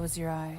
Close your eyes.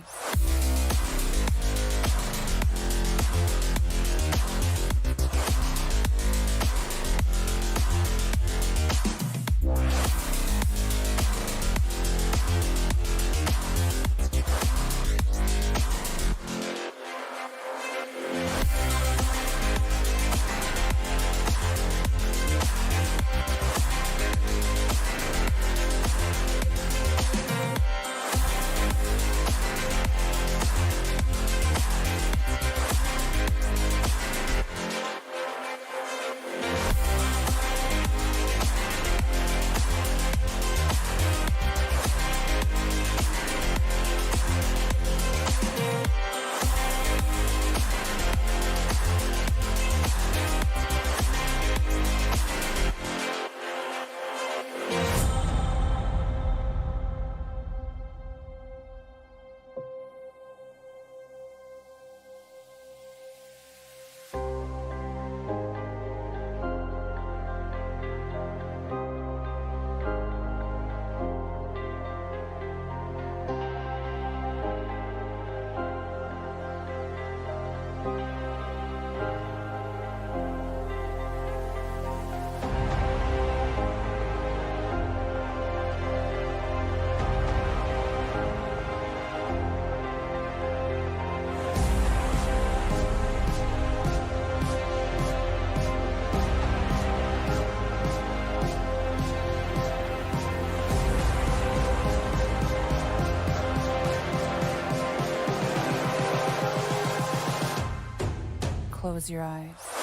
Close your eyes.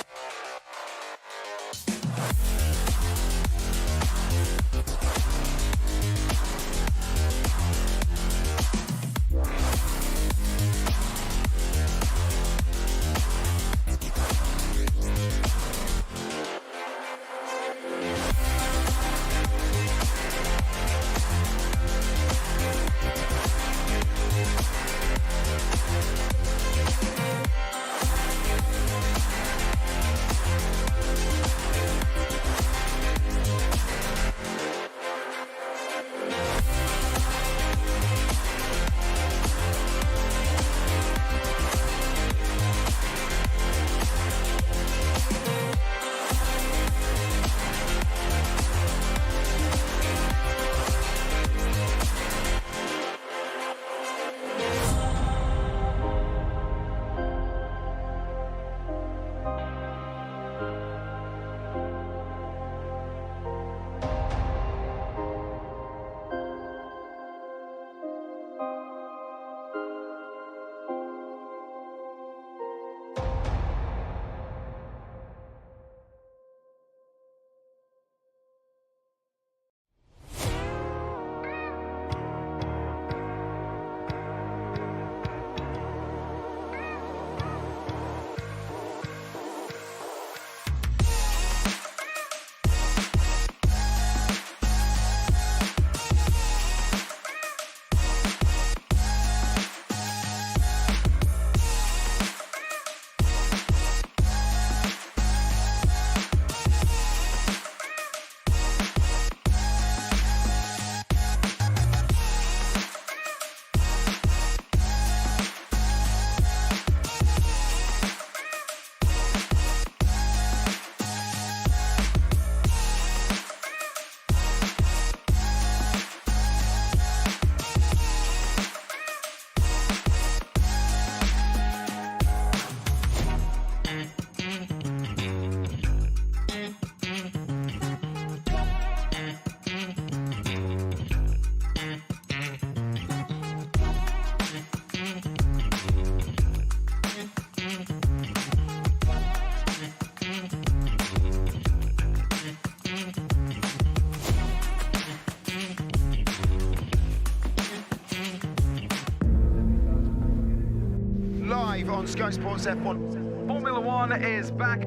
Live on Sky Sports F1. Formula One is back.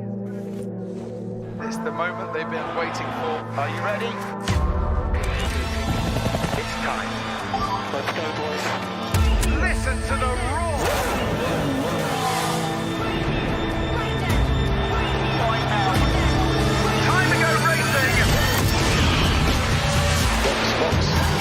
It's the moment they've been waiting for. Are you ready? It's time. Let's go, boys. Listen to the roar. Right now. Time to go racing. Box, box.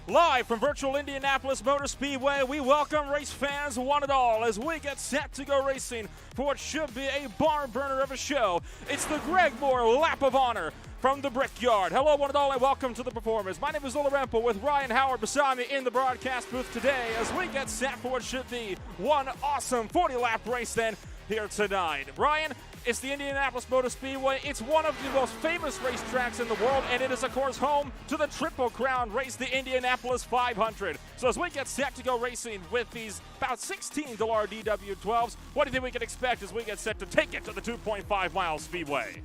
Live from virtual Indianapolis Motor Speedway, we welcome race fans one and all as we get set to go racing for what should be a barn burner of a show. It's the Greg Moore Lap of Honor from the Brickyard. Hello one and all and welcome to the performers. My name is Lola Rempel with Ryan Howard beside me in the broadcast booth today as we get set for what should be one awesome 40-lap race then here tonight. Ryan, it's the Indianapolis Motor Speedway. It's one of the most famous racetracks in the world, and it is, of course, home to the Triple Crown race, the Indianapolis 500. So as we get set to go racing with these about 16 Dallara DW12s, what do you think we can expect as we get set to take it to the 2.5-mile speedway?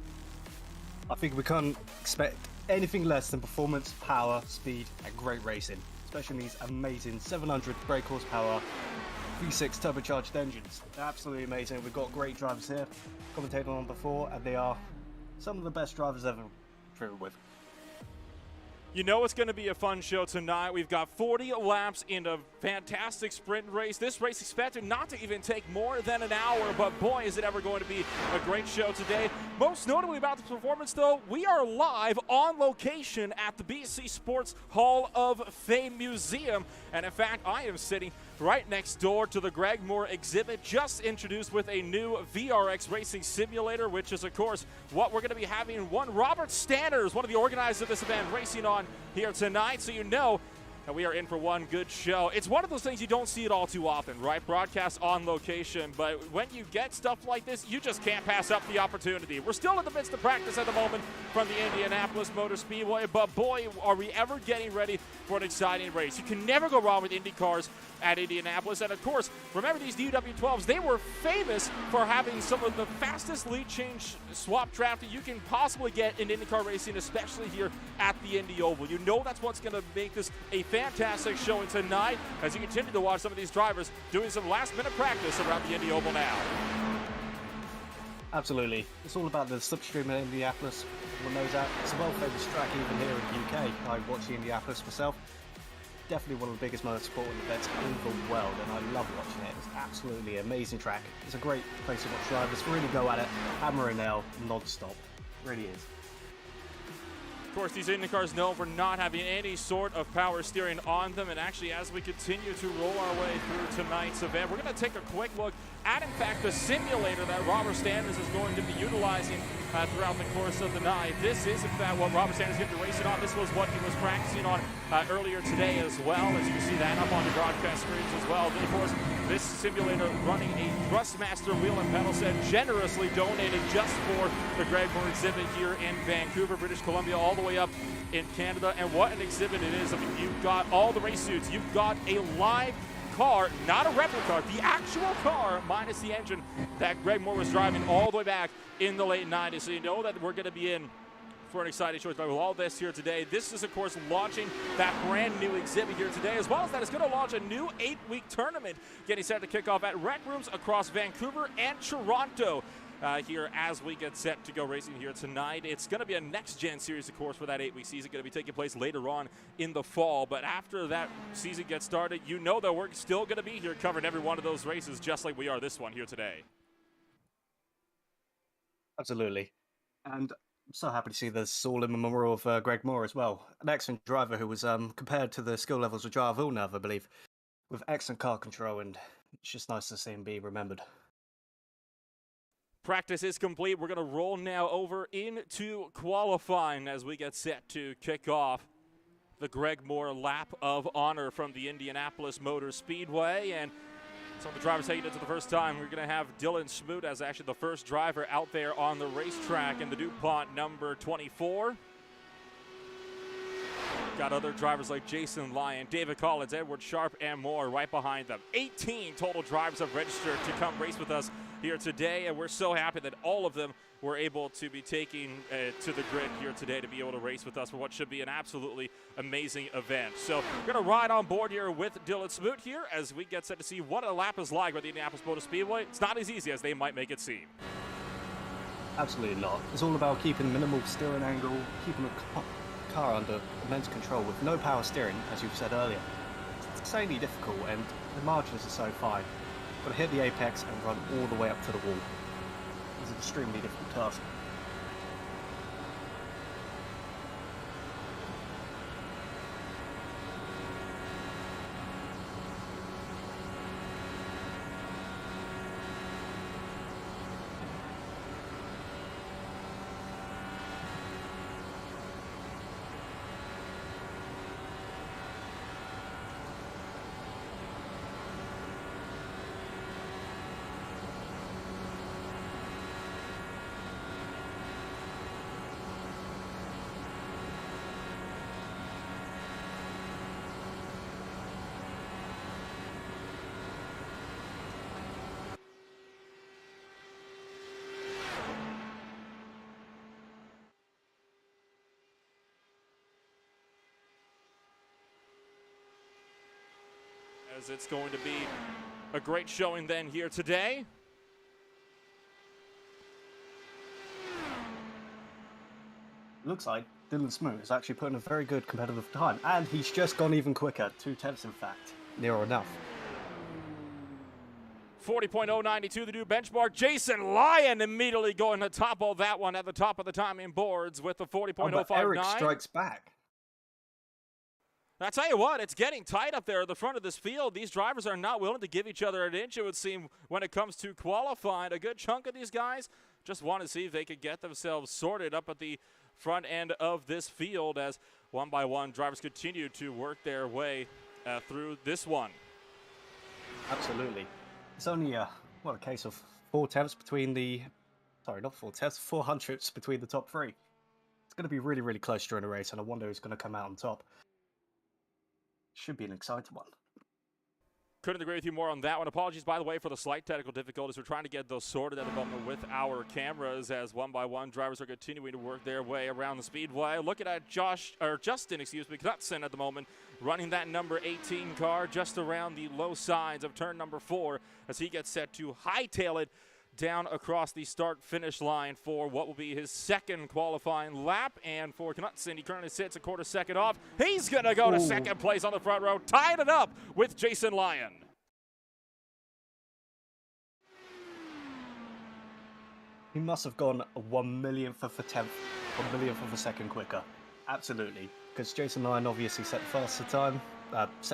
I think we can't expect anything less than performance, power, speed, and great racing, especially in these amazing 700 brake horsepower V6 turbocharged engines. They're absolutely amazing. We've got great drivers here, commentated on before, and they are some of the best drivers ever driven with. You know it's going to be a fun show tonight. We've got 40 laps in a fantastic sprint race. This race expected not to even take more than an hour, but boy, is it ever going to be a great show today. Most notably about the performance, though, we are live on location at the BC Sports Hall of Fame Museum. And in fact, I am sitting right next door to the Greg Moore exhibit, just introduced with a new VRX racing simulator, which is, of course, what we're going to be having one Robert Stanners, one of the organizers of this event, racing on here tonight. So you know that we are in for one good show. It's one of those things you don't see it all too often, right? Broadcast on location, but when you get stuff like this, you just can't pass up the opportunity. We're still in the midst of practice at the moment from the Indianapolis Motor Speedway, but boy, are we ever getting ready for an exciting race. You can never go wrong with Indy cars at Indianapolis, and of course, remember these DW12s, they were famous for having some of the fastest lead change swap draft that you can possibly get in IndyCar racing, especially here at the Indy Oval. You know that's what's going to make this a fantastic showing tonight as you continue to watch some of these drivers doing some last-minute practice around the Indy Oval now. Absolutely. It's all about the slipstream in Indianapolis. Everyone knows that. It's a well-famous track even here in the UK. I watch the Indianapolis myself. Definitely one of the biggest motorsport events in the world, and I love watching it. It's absolutely an amazing track. It's a great place to watch drivers really go at it, hammer and nail, non-stop. It really is. Of course, these Indy cars known for not having any sort of power steering on them, and actually as we continue to roll our way through tonight's event, we're going to take a quick look at, in fact, the simulator that Robert Stanners is going to be utilizing throughout the course of the night. This is, in fact, what Robert Stanners is going to be racing on. This was what he was practicing on earlier today as well, as you can see that up on the broadcast screens as well. Then, of course, this simulator running a Thrustmaster wheel and pedal set generously donated just for the Greg Moore exhibit here in Vancouver, British Columbia, all the way up in Canada. And what an exhibit it is. I mean, you've got all the race suits. You've got a live car, not a replica, the actual car minus the engine that Greg Moore was driving all the way back in the late 90s. So you know that we're going to be in for an exciting show with all this here today. This is, of course, launching that brand new exhibit here today, as well as that it's going to launch a new 8-week tournament getting set to kick off at rec rooms across Vancouver and Toronto here as we get set to go racing here tonight. It's going to be a next-gen series, of course, for that 8-week season, going to be taking place later on in the fall. But after that season gets started, you know that we're still going to be here covering every one of those races, just like we are this one here today. Absolutely. And I'm so happy to see this all in memorial of Greg Moore as well. An excellent driver who was compared to the skill levels of Jar Villeneuve, I believe, with excellent car control, and it's just nice to see him be remembered. Practice is complete. We're going to roll now over into qualifying as we get set to kick off the Greg Moore Lap of Honor from the Indianapolis Motor Speedway. And some of the drivers taking it to the first time. We're going to have Dylan Smoot as actually the first driver out there on the racetrack in the DuPont number 24. Got other drivers like Jason Lyon, David Collins, Edward Sharp, and more right behind them. 18 total drivers have registered to come race with us here today, and we're so happy that all of them were able to be taking to the grid here today to be able to race with us for what should be an absolutely amazing event. So we're going to ride on board here with Dylan Smoot here as we get set to see what a lap is like with the Indianapolis Motor Speedway. It's not as easy as they might make it seem. Absolutely not. It's all about keeping minimal steering angle, keeping the car under immense control with no power steering, as you've said earlier. It's insanely difficult, and the margins are so fine. Got to hit the apex and run all the way up to the wall. It's an extremely difficult task. as it's going to be a great showing then here today. Looks like Dylan Smoot is actually putting a very good competitive time, and he's just gone even quicker, 2/10 in fact, near enough. 40.092, the new benchmark. Jason Lyon immediately going to topple that one at the top of the timing boards with the 40.059. But Eric strikes back. I tell you what, it's getting tight up there at the front of this field. These drivers are not willing to give each other an inch, it would seem, when it comes to qualifying. A good chunk of these guys just want to see if they could get themselves sorted up at the front end of this field as one by one drivers continue to work their way through this one. Absolutely. It's only a case of 4/10 between the, sorry, not 4/10, 400ths between the top three. It's going to be really, really close during the race, and I wonder who's going to come out on top. Should be an exciting one. Couldn't agree with you more on that one. Apologies, by the way, for the slight technical difficulties. We're trying to get those sorted at the moment with our cameras as one by one drivers are continuing to work their way around the speedway. Looking at Justin Knutson at the moment, running that number 18 car just around the low sides of turn number 4 as he gets set to hightail it down across the start-finish line for what will be his second qualifying lap. And for Knutson, he currently sits a quarter second off. He's going to go to second place on the front row, tied it up with Jason Lyon. He must have gone a 1/millionth of a tenth, 1/millionth of a second quicker. Absolutely. Because Jason Lyon obviously set the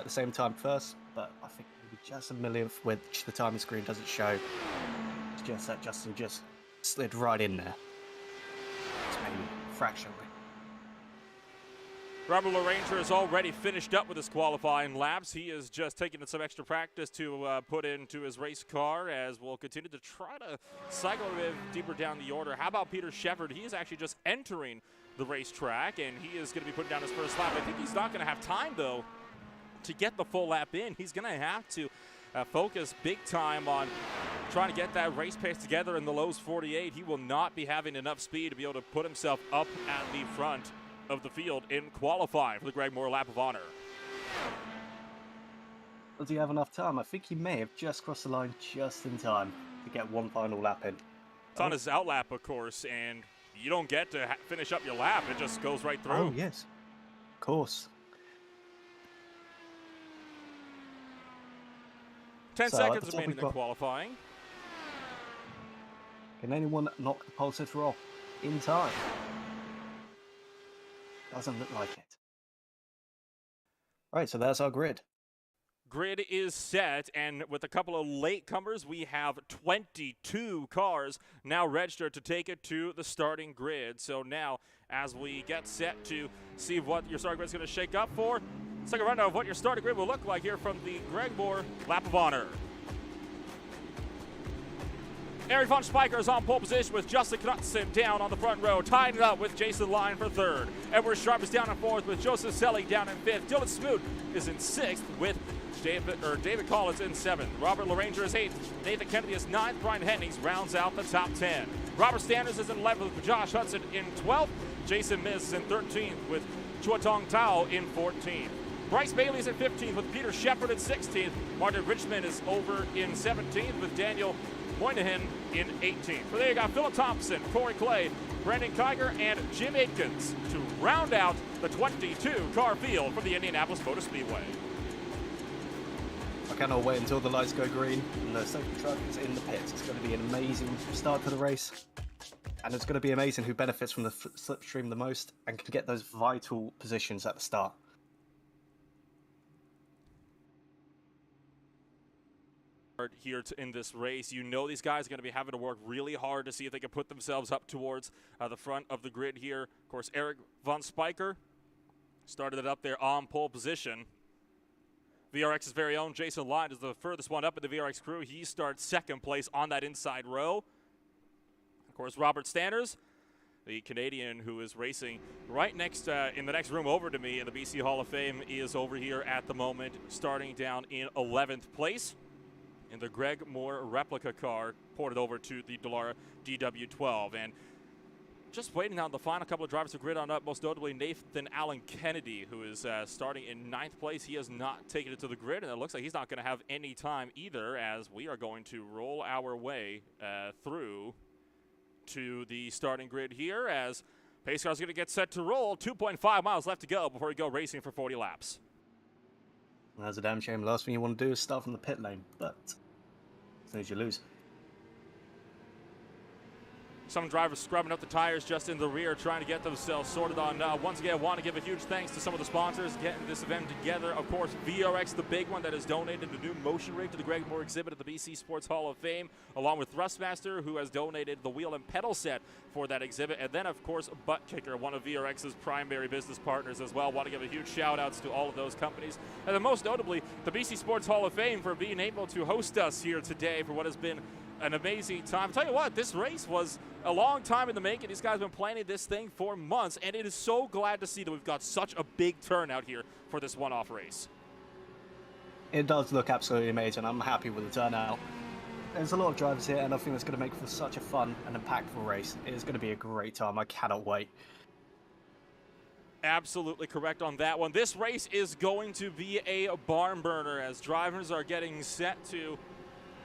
same time first, but I think maybe just a millionth, which the timing screen doesn't show. Just that Justin just slid right in there. It's maybe fractionally. Robert LaRanger has already finished up with his qualifying laps. He is just taking some extra practice to put into his race car as we'll continue to try to cycle a bit deeper down the order. How about Peter Shepard? He is actually just entering the racetrack, and he is going to be putting down his first lap. I think he's not going to have time, though, to get the full lap in. He's going to have to focus big time on trying to get that race pace together in the lows 48. He will not be having enough speed to be able to put himself up at the front of the field in qualifying for the Greg Moore Lap of Honor. Does he have enough time? I think he may have just crossed the line just in time to get one final lap in. It's on his outlap, of course, and you don't get to finish up your lap. It just goes right through. Oh, yes. Of course. 10 seconds remaining in qualifying. Can anyone knock the pole sitter off in time? Doesn't look like it. Right, so there's our grid. Grid is set, and with a couple of latecomers, we have 22 cars now registered to take it to the starting grid. So now, as we get set to see what your starting grid is going to shake up for, let's take a rundown of what your starting grid will look like here from the Greg Moore Lap of Honor. Eric von Spiker is on pole position with Justin Knutson down on the front row, tying it up with Jason Lyon for third. Edward Sharp is down in fourth with Joseph Selling down in fifth. Dylan Smoot is in sixth with David Collins in seventh. Robert LaRanger is eighth. Nathan Kennedy is ninth. Brian Hennings rounds out the top 10. Robert Standers is in 11th with Josh Hudson in 12th. Jason Miz is in 13th with Chua Tong Tao in 14th. Bryce Bailey is in 15th with Peter Shepard in 16th. Martin Richmond is over in 17th with Daniel Moynihan in 18th. So there you got Philip Thompson, Corey Clay, Brandon Kiger, and Jim Aitkins to round out the 22-car field for the Indianapolis Motor Speedway. I cannot wait until the lights go green and the safety truck is in the pits. It's going to be an amazing start to the race. And it's going to be amazing who benefits from the slipstream the most and can get those vital positions at the start. Here in this race, you know these guys are going to be having to work really hard to see if they can put themselves up towards the front of the grid here. Of course, Eric von Spiker started it up there on pole position. VRX's very own Jason Lyon is the furthest one up in the VRX crew. He starts second place on that inside row. Of course, Robert Standers, the Canadian who is racing right next in the next room over to me in the BC Hall of Fame, is over here at the moment, starting down in 11th place in the Greg Moore replica car, ported over to the Dallara DW12. And just waiting on the final couple of drivers to grid on up, most notably Nathan Allen Kennedy, who is starting in 9th place. He has not taken it to the grid, and it looks like he's not going to have any time either, as we are going to roll our way through to the starting grid here, as pace car's going to get set to roll. 2.5 miles left to go before we go racing for 40 laps. That's a damn shame. Last thing you want to do is start from the pit lane, but as soon as you lose. Some drivers scrubbing up the tires just in the rear, trying to get themselves sorted on. Once again, I want to give a huge thanks to some of the sponsors getting this event together. Of course, VRX, the big one that has donated a new motion rig to the Gregory Moore exhibit at the BC Sports Hall of Fame, along with Thrustmaster, who has donated the wheel and pedal set for that exhibit. And then, of course, Butt Kicker, one of VRX's primary business partners as well. Want to give a huge shout-outs to all of those companies. And then most notably, the BC Sports Hall of Fame for being able to host us here today for what has been an amazing time. I'll tell you what, this race was a long time in the making. These guys have been planning this thing for months, and it is so glad to see that we've got such a big turnout here for this one-off race. It does look absolutely amazing. I'm happy with the turnout. There's a lot of drivers here, and I think it's going to make for such a fun and impactful race. It is going to be a great time. I cannot wait. Absolutely correct on that one. This race is going to be a barn burner as drivers are getting set to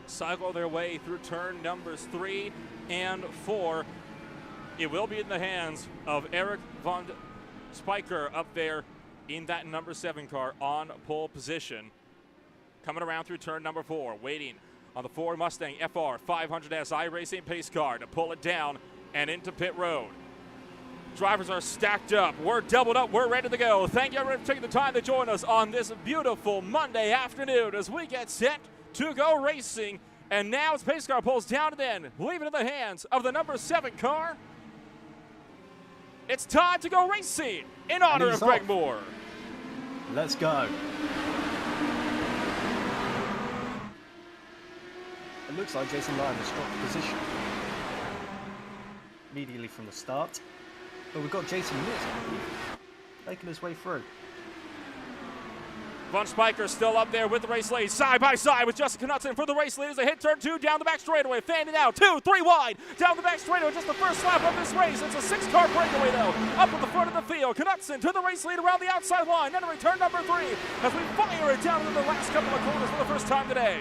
cycle their way through turn numbers 3 and 4. It will be in the hands of Eric von Spiker up there in that number 7 car on pole position. Coming around through turn number 4, waiting on the Ford Mustang FR 500S iRacing pace car to pull it down and into pit road. Drivers are stacked up. We're doubled up. We're ready to go. Thank you everyone for taking the time to join us on this beautiful Monday afternoon as we get set to go racing. And now as pace car pulls down and in, leaving it in the hands of the number 7 car. It's time to go racing in honor of Greg Moore. Let's go. It looks like Jason Lyon has dropped position immediately from the start. But we've got Jason Moore making his way through. Von Spiker still up there with the race lead, side by side with Justin Knutson for the race lead as they hit turn 2 down the back straightaway, fanning out 2, 3 wide down the back straightaway. Just the first lap of this race. It's a 6-car breakaway though, up at the front of the field. Knutson to the race lead around the outside line, entering turn number 3 as we fire it down into the last couple of corners for the first time today.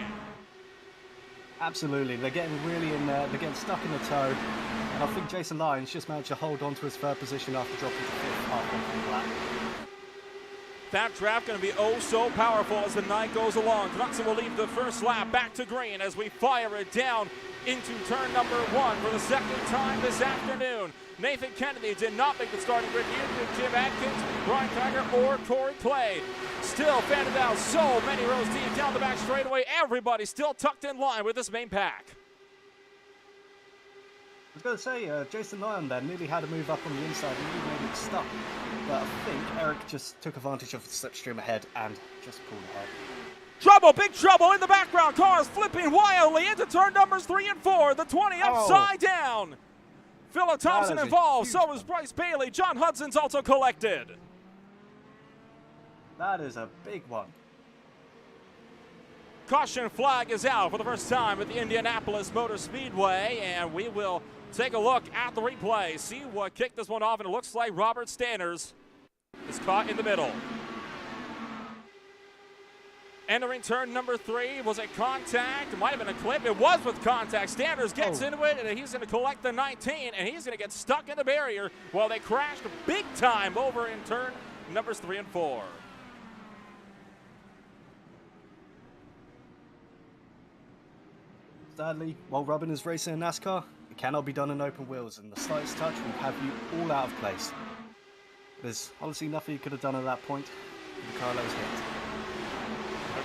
Absolutely, they're getting really in there. They're getting stuck in the toe, and I think Jason Lyons just managed to hold on to his 3rd position after dropping to 5th halfway through the lap. That draft going to be oh so powerful as the night goes along. Knutson will leave the first lap back to green as we fire it down into turn number 1 for the 2nd time this afternoon. Nathan Kennedy did not make the starting grid. Neither did Jim Atkins, Brian Kiger, or Corey Clay. Still fanned out so many rows deep down the back straightaway. Everybody still tucked in line with this main pack. I was going to say, Jason Lyon there nearly had a move up on the inside and he made it stuck. But I think Eric just took advantage of the slipstream ahead and just pulled ahead. Trouble, big trouble in the background. Cars flipping wildly into turn numbers 3 and 4. The 20 upside down. Phillip Thompson involved, so is Bryce Bailey. John Hudson's also collected. That is a big one. Caution flag is out for the first time at the Indianapolis Motor Speedway, and we will take a look at the replay, see what kicked this one off, and it looks like Robert Stanners is caught in the middle. Entering turn number 3, was it contact? It might have been a clip. It was with contact. Stanners gets into it, and he's going to collect the 19, and he's going to get stuck in the barrier while they crashed big time over in turn numbers 3 and 4. Sadly, while Robin is racing in NASCAR, it cannot be done in open wheels, and the slightest touch will have you all out of place. There's honestly nothing you could have done at that point with the car that was hit.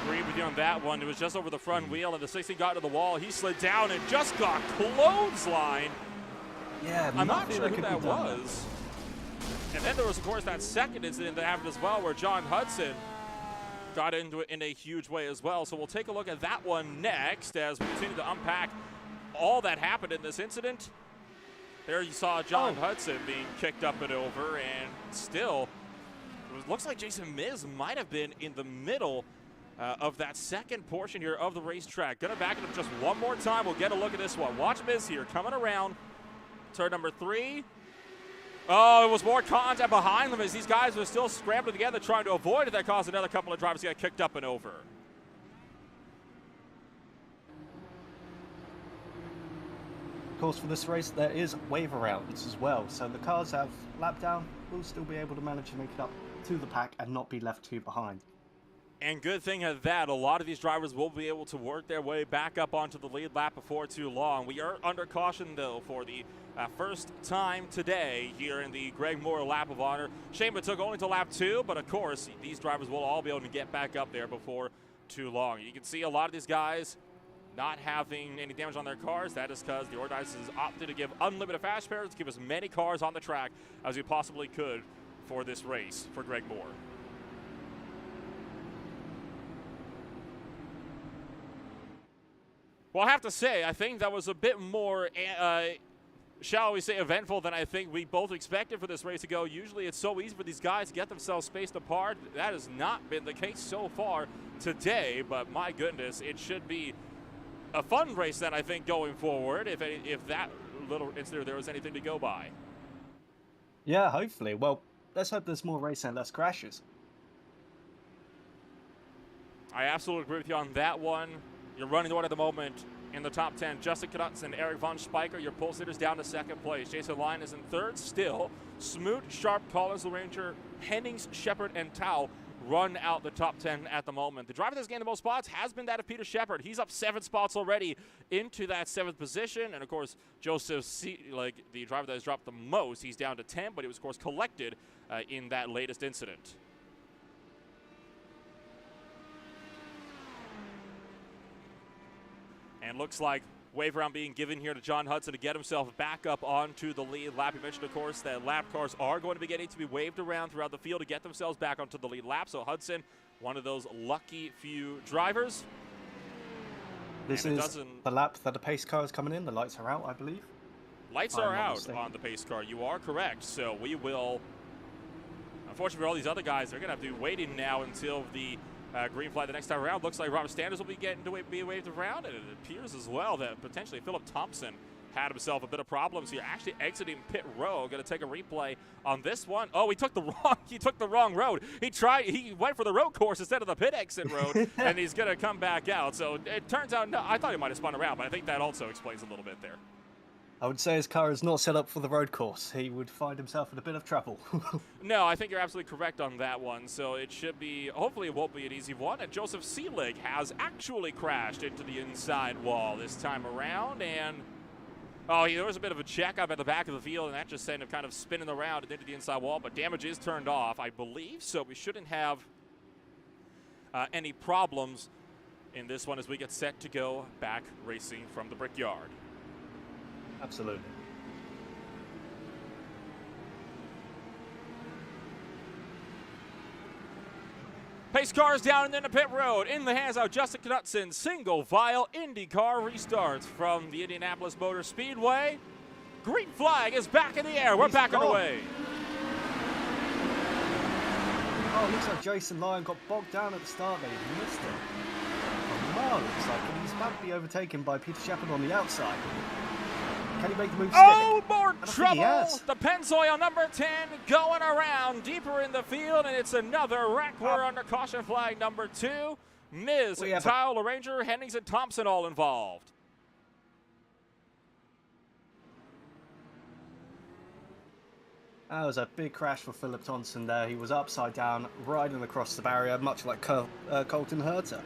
Agreed with you on that one. It was just over the front wheel, and the 60 got to the wall. He slid down and just got clotheslined. Yeah, I'm not sure who that was. And then there was, of course, that second incident that happened as well where John Hudson got into it in a huge way as well. So we'll take a look at that one next as we continue to unpack all that happened in this incident. There you saw John Hudson being kicked up and over, and still, it looks like Jason Miz might have been in the middle of that second portion here of the racetrack. Gonna back it up just one more time. We'll get a look at this one. Watch Miz here coming around turn number 3 Oh, it was more contact behind them as these guys were still scrambling together trying to avoid it. That caused another couple of drivers to get kicked up and over. Of course, for this race, there is waiver rounds as well, so the cars have lap down will still be able to manage to make it up to the pack and not be left too behind. And good thing of that, a lot of these drivers will be able to work their way back up onto the lead lap before too long. We are under caution, though, for the first time today here in the Greg Moore Lap of Honor. Shame it took only to lap 2, but of course, these drivers will all be able to get back up there before too long. You can see a lot of these guys not having any damage on their cars. That is because the organizers opted to give unlimited fast pairs to give as many cars on the track as we possibly could for this race for Greg Moore. Well, I have to say, I think that was a bit more, shall we say, eventful than I think we both expected for this race to go. Usually it's so easy for these guys to get themselves spaced apart. That has not been the case so far today, but my goodness, it should be a fun race then, I think, going forward, if that little incident there was anything to go by. Yeah, hopefully. Well, let's hope there's more racing and less crashes. I absolutely agree with you on that one. You're running the one at the moment in the top 10. Justin Knudsen, Eric Von Spiker, your pole sitters down to second place. Jason Lyon is in third still. Smoot, Sharp, Collins, Ranger, Hennings, Shepard, and Tao run out the top 10 at the moment. The driver that's gained the most spots has been that of Peter Shepard. He's up 7 spots already into that 7th position. And, of course, Joseph the driver that has dropped the most, he's down to 10, but he was, of course, collected in that latest incident. And looks like wave round being given here to John Hudson to get himself back up onto the lead lap. You mentioned, of course, that lap cars are going to be getting to be waved around throughout the field to get themselves back onto the lead lap. So Hudson, one of those lucky few drivers. This is the lap that the pace car is coming in. The lights are out, I believe. Lights are out on the pace car. You are correct. So we will, unfortunately for all these other guys, they're going to have to be waiting now until the green flag the next time around. Looks like Robert Standers will be getting to be waved around, and it appears as well that potentially Philip Thompson had himself a bit of problems here, actually exiting pit row. Going to take a replay on this one. Oh, he took the wrong road. He went for the road course instead of the pit exit road, and he's going to come back out. So it turns out, no, I thought he might have spun around, but I think that also explains a little bit there. I would say his car is not set up for the road course. He would find himself in a bit of trouble. No, I think you're absolutely correct on that one. So it should be, hopefully it won't be an easy one. And Joseph Seelig has actually crashed into the inside wall this time around. And, there was a bit of a checkup at the back of the field, and that just sent him kind of spinning around and into the inside wall. But damage is turned off, I believe. So we shouldn't have any problems in this one as we get set to go back racing from the Brickyard. Absolutely. Pace cars down and into pit road. In the hands of Justin Knudsen. Single file IndyCar restarts from the Indianapolis Motor Speedway. Green flag is back in the air. We're back underway. Oh, it looks like Jason Lyon got bogged down at the start there. He missed it. Oh, no, looks like he's about to be overtaken by Peter Shepard on the outside. Can he make the move stick? Oh, more trouble! The Pennzoil number 10 going around deeper in the field, and it's another wreck. We're under caution flag number 2. Miz, Tile, Ranger, Hennings, and Thompson all involved. That was a big crash for Philip Thompson there. He was upside down, riding across the barrier, much like Colton Herter.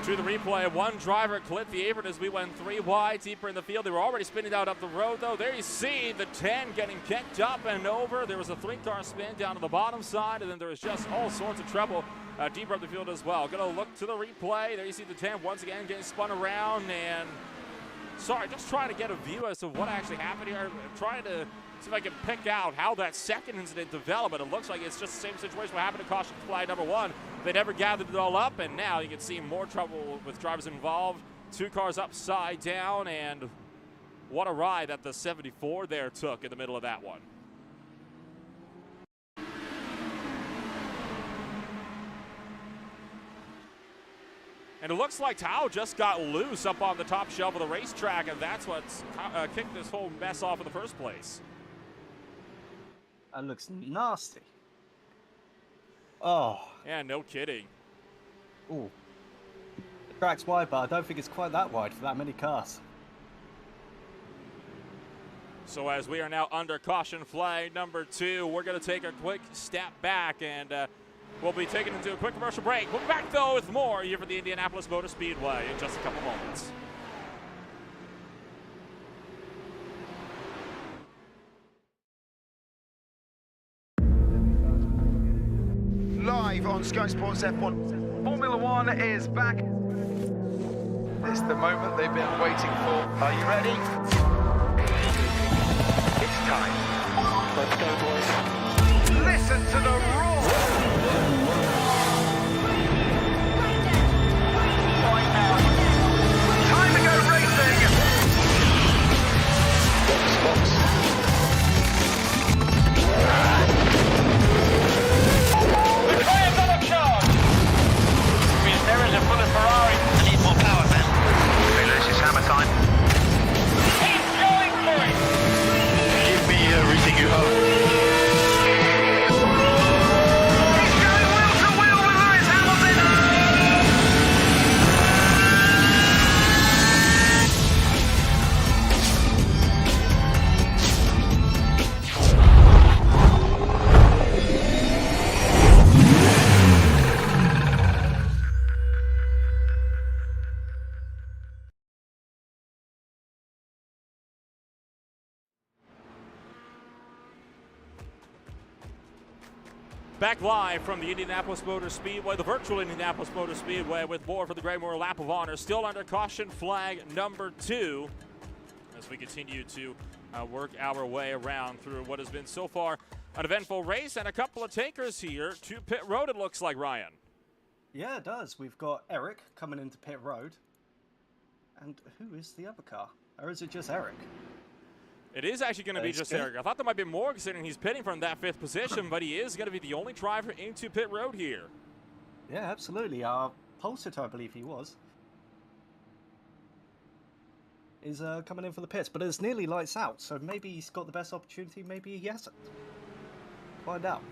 To the replay, one driver clipped the apron as we went 3 wide deeper in the field. They were already spinning out up the road, though. There you see the 10 getting kicked up and over. There was a 3-car spin down to the bottom side, and then there was just all sorts of trouble deeper up the field as well. Going to look to the replay. There you see the 10 once again getting spun around, and sorry, just trying to get a view as to what actually happened here. I'm trying to see if I can pick out how that second incident developed. It looks like it's just the same situation what happened to caution flag number 1. They never gathered it all up, and now you can see more trouble with drivers involved. 2 cars upside down, and what a ride that the 74 there took in the middle of that one. And it looks like Tao just got loose up on the top shelf of the racetrack, and that's what's kicked this whole mess off in the first place. That looks nasty. Oh. Yeah, no kidding. Ooh. The track's wide, but I don't think it's quite that wide for that many cars. So as we are now under caution flag number 2, we're going to take a quick step back, and we'll be taken into a quick commercial break. We'll be back, though, with more here for the Indianapolis Motor Speedway in just a couple moments. Live on Sky Sports F1. Formula One is back. It's the moment they've been waiting for. Are you ready? It's time. Let's go, boys. Listen to the roar. Right now. Time to go racing. Box. There is a bullet Ferrari. I need more power, man. Okay, Lewis, it's hammer time. He's going for it. Give me everything you have. He's going wheel to wheel with Lewis Hamilton. Back live from the Indianapolis Motor Speedway, the virtual Indianapolis Motor Speedway, with more for the Gregory Moore Lap of Honor. Still under caution flag number 2 as we continue to work our way around through what has been so far an eventful race, and a couple of takers here to pit road, it looks like, Ryan. Yeah, it does. We've got Eric coming into pit road. And who is the other car? Or is it just Eric? It is actually going to be just Eric. I thought there might be more considering he's pitting from that 5th position, but he is going to be the only driver into pit road here. Yeah, absolutely. Pole sitter, I believe he was, is coming in for the pits, but it's nearly lights out, so maybe he's got the best opportunity, maybe he hasn't. Find out.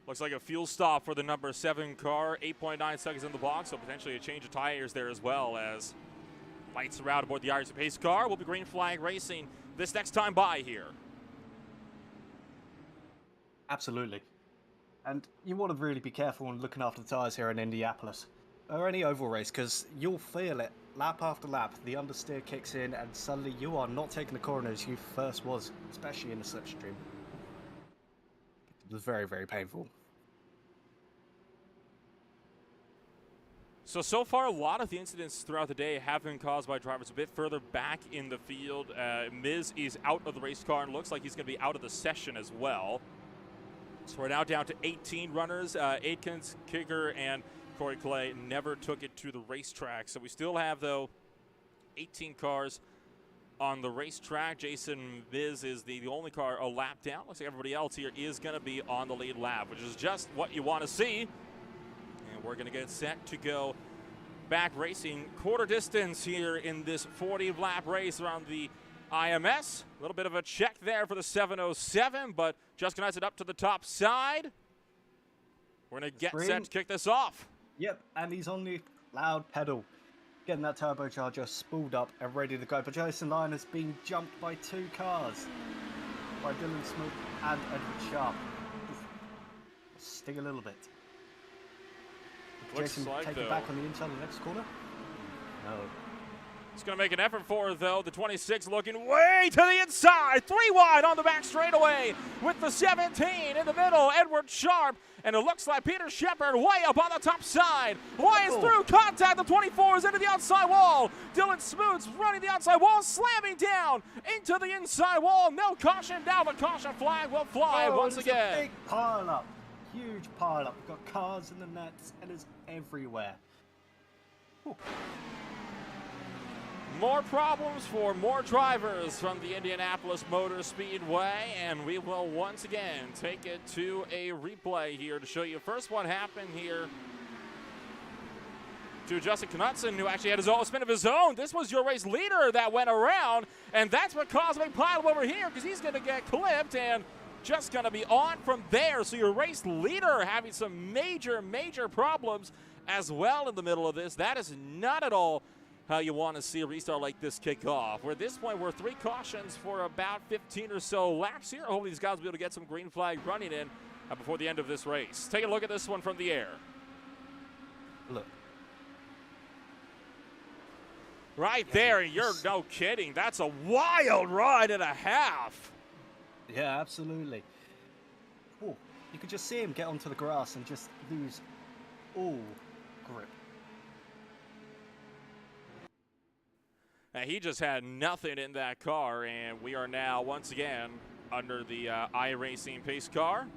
Looks like a fuel stop for the number 7 car, 8.9 seconds in the box, so potentially a change of tires there as well, as lights are out aboard the Irish pace car. Will be green flag racing this next time by here. Absolutely. And you want to really be careful when looking after the tyres here in Indianapolis, or any oval race, because you'll feel it lap after lap. The understeer kicks in, and suddenly you are not taking the corner as you first was, especially in the slipstream. It was very, very painful. So far, a lot of the incidents throughout the day have been caused by drivers a bit further back in the field. Miz is out of the race car, and looks like he's going to be out of the session as well. So we're now down to 18 runners. Aikens, Kicker, and Corey Clay never took it to the racetrack. So we still have, though, 18 cars on the racetrack. Jason Miz is the only car a lap down. Looks like everybody else here is going to be on the lead lap, which is just what you want to see. And we're going to get set to go back racing quarter distance here in this 40-lap race around the IMS. A little bit of a check there for the 707, but just gonna it up to the top side. We're going to get set to kick this off. Yep, and he's on the loud pedal, getting that turbocharger spooled up and ready to go. But Jason Lyon has been jumped by 2 cars, by Dylan Smith and Edward Sharp. Sting a little bit. Looks Jason like, take though, it back on the inside of the next corner? No. He's going to make an effort for it, though. The 26 looking way to the inside. 3 wide on the back straightaway with the 17 in the middle, Edward Sharp. And it looks like Peter Shepard way up on the top side. Lions through contact. The 24 is into the outside wall. Dylan Smoot's running the outside wall, slamming down into the inside wall. No caution. Now the caution flag will fly once again. A big pile up. Huge pile up. We've got cars in the nets and it's everywhere. Ooh. More problems for more drivers from the Indianapolis Motor Speedway, and we will once again take it to a replay here to show you first what happened here to Justin Knutson, who actually had his own spin of his own. This was your race leader that went around, and that's what caused a big pile over here, because he's going to get clipped and just going to be on from there. So your race leader having some major problems as well in the middle of this. That is not at all how you want to see a restart like this kick off. We're at this point, we're 3 cautions for about 15 or so laps here. Hopefully these guys will be able to get some green flag running in before the end of this race. Take a look at this one from the air. Look. Right there, you're no kidding. That's a wild ride and a half. Yeah, absolutely. Oh, you could just see him get onto the grass and just lose all grip. Now, he just had nothing in that car, and we are now once again under the iRacing pace car.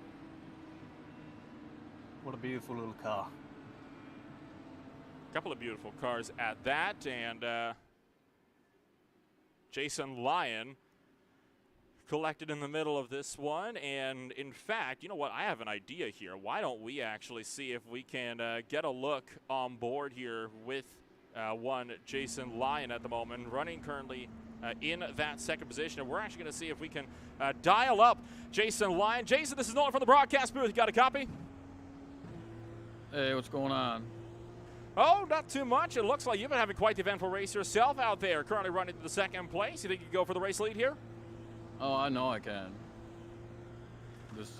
What a beautiful little car. A couple of beautiful cars at that, and Jason Lyon collected in the middle of this one. And in fact, you know what, I have an idea here. Why don't we actually see if we can get a look on board here with one Jason Lyon at the moment, running currently in that second position. And we're actually going to see if we can dial up Jason Lyon. Jason, this is Nolan from the broadcast booth. You got a copy? Hey, what's going on? Oh, not too much. It looks like you've been having quite the eventful race yourself out there. Currently running to the second place. You think you can go for the race lead here? Oh, I know I can. This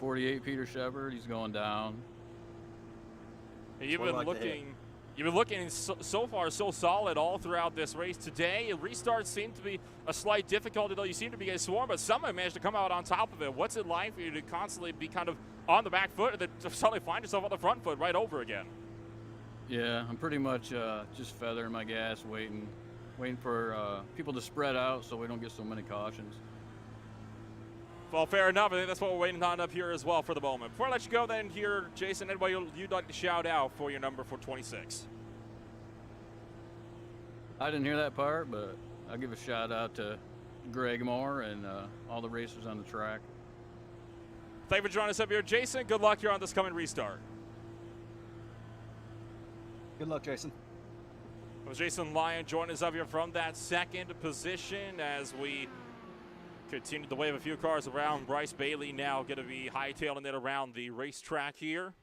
48 Peter Shepard, he's going down. You've been looking so far so solid all throughout this race today. Restarts seem to be a slight difficulty, though you seem to be getting swarmed, but someone managed to come out on top of it. What's it like for you to constantly be kind of on the back foot and then suddenly find yourself on the front foot right over again? Yeah, I'm pretty much just feathering my gas, waiting for people to spread out so we don't get so many cautions. Well, fair enough. I think that's what we're waiting on up here as well for the moment. Before I let you go then here, Jason, anybody you'd like to shout out for your number for 26? I didn't hear that part, but I'll give a shout out to Greg Moore and all the racers on the track. Thank you for joining us up here, Jason. Good luck here on this coming restart. Good luck, Jason. Well, Jason Lyon joining us up here from that second position as we continue to wave a few cars around. Bryce Bailey now going to be hightailing it around the racetrack here.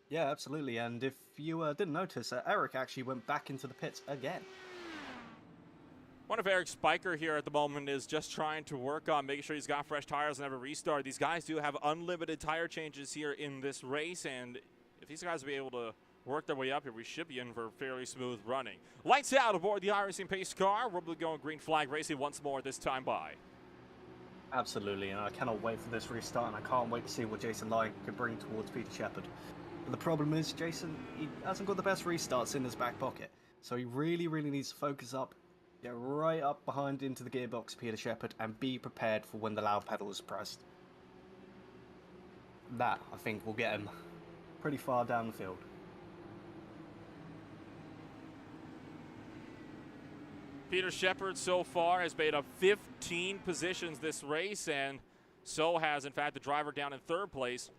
Yeah, absolutely. And if you didn't notice, Eric actually went back into the pits again. One of Eric's biker here at the moment is just trying to work on making sure he's got fresh tires and every restart. These guys do have unlimited tire changes here in this race, and if these guys will be able to work their way up here, we should be in for fairly smooth running. Lights out aboard the iRacing pace car. We'll be going green flag racing once more this time by. Absolutely, and I cannot wait for this restart, and I can't wait to see what Jason Lyon can bring towards Peter Shepard. But the problem is, Jason, he hasn't got the best restarts in his back pocket, so he really needs to focus up, get right up behind into the gearbox, Peter Shepard, and be prepared for when the loud pedal is pressed. That, I think, will get him pretty far down the field. Peter Shepard so far has made up 15 positions this race, and so has, in fact, the driver down in third place,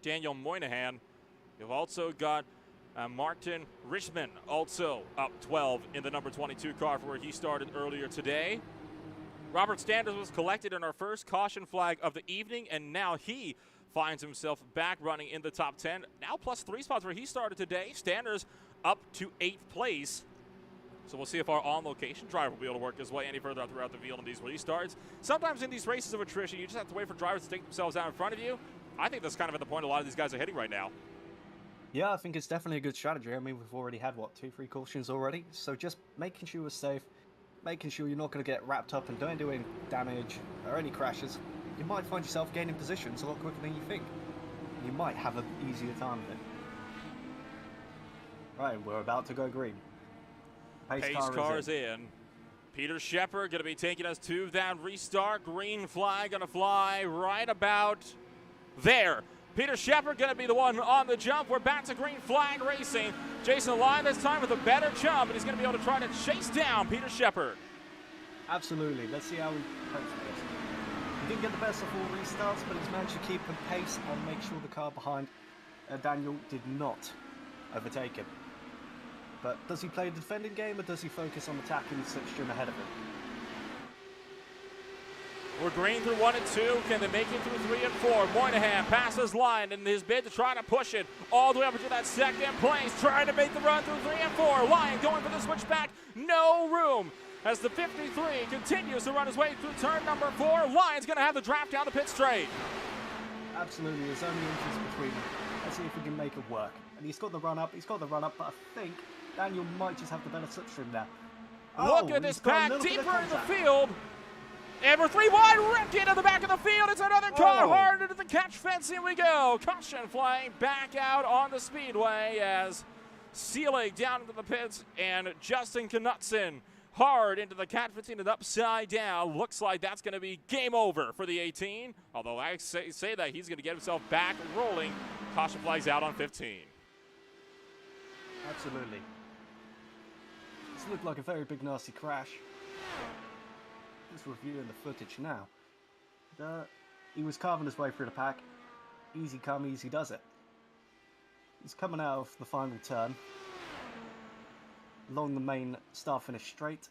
Daniel Moynihan. You've also got Martin Richmond also up 12 in the number 22 car for where he started earlier today. Robert Standers was collected in our first caution flag of the evening, and now he finds himself back running in the top 10. Now plus 3 spots where he started today. Standers up to 8th place. So we'll see if our on-location driver will be able to work his way any further out throughout the field in these restarts. Sometimes in these races of attrition, you just have to wait for drivers to take themselves out in front of you. I think that's kind of at the point a lot of these guys are hitting right now. Yeah, I think it's definitely a good strategy. I mean, we've already had, what, 2-3 cautions already? So just making sure you're safe, making sure you're not going to get wrapped up and don't do any damage or any crashes. You might find yourself gaining positions a lot quicker than you think. You might have an easier time of it. Right, we're about to go green. Pace car is in. Peter Shepard going to be taking us to that restart. Green flag going to fly right about there. Peter Shepard going to be the one on the jump. We're back to green flag racing. Jason Lyon this time with a better jump, and he's going to be able to try to chase down Peter Shepard. Absolutely. Let's see how he copes with this. He didn't get the best of all restarts, but he's managed to keep the pace and make sure the car behind Daniel did not overtake him. But does he play the defending game, or does he focus on attacking the slipstream ahead of him? We're green through 1 and 2. Can they make it through 3 and 4? Moynihan passes Lyon in his bid to try to push it all the way up into that second place, trying to make the run through 3 and 4. Lyon going for the switchback. No room. As the 53 continues to run his way through turn number 4, Lyon's going to have the draft down the pit straight. Absolutely, there's only inches between them. Let's see if we can make it work. And he's got the run up, but I think Daniel might just have the better slipstream there. Look at this pack deeper in the field. Ever 3 wide, ripped into the back of the field. It's another car hard into the catch fence. Here we go. Caution flying back out on the speedway as Seelig down into the pits and Justin Knutson hard into the cat 15 and upside down. Looks like that's going to be game over for the 18. Although I say that he's going to get himself back rolling. Caution flags out on 15. Absolutely. This looked like a very big nasty crash. Just reviewing the footage now. He was carving his way through the pack. Easy come, easy does it. He's coming out of the final turn along the main start finish straight.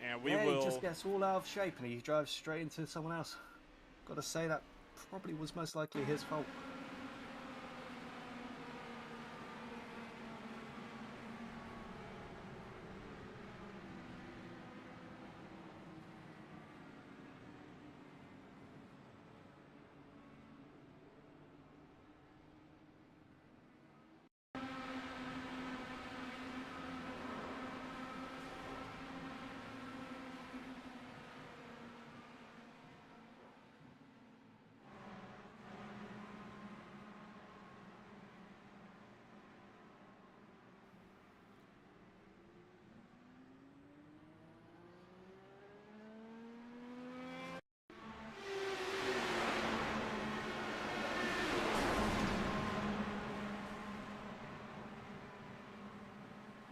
And he just gets all out of shape and he drives straight into someone else. Got to say that probably was most likely his fault.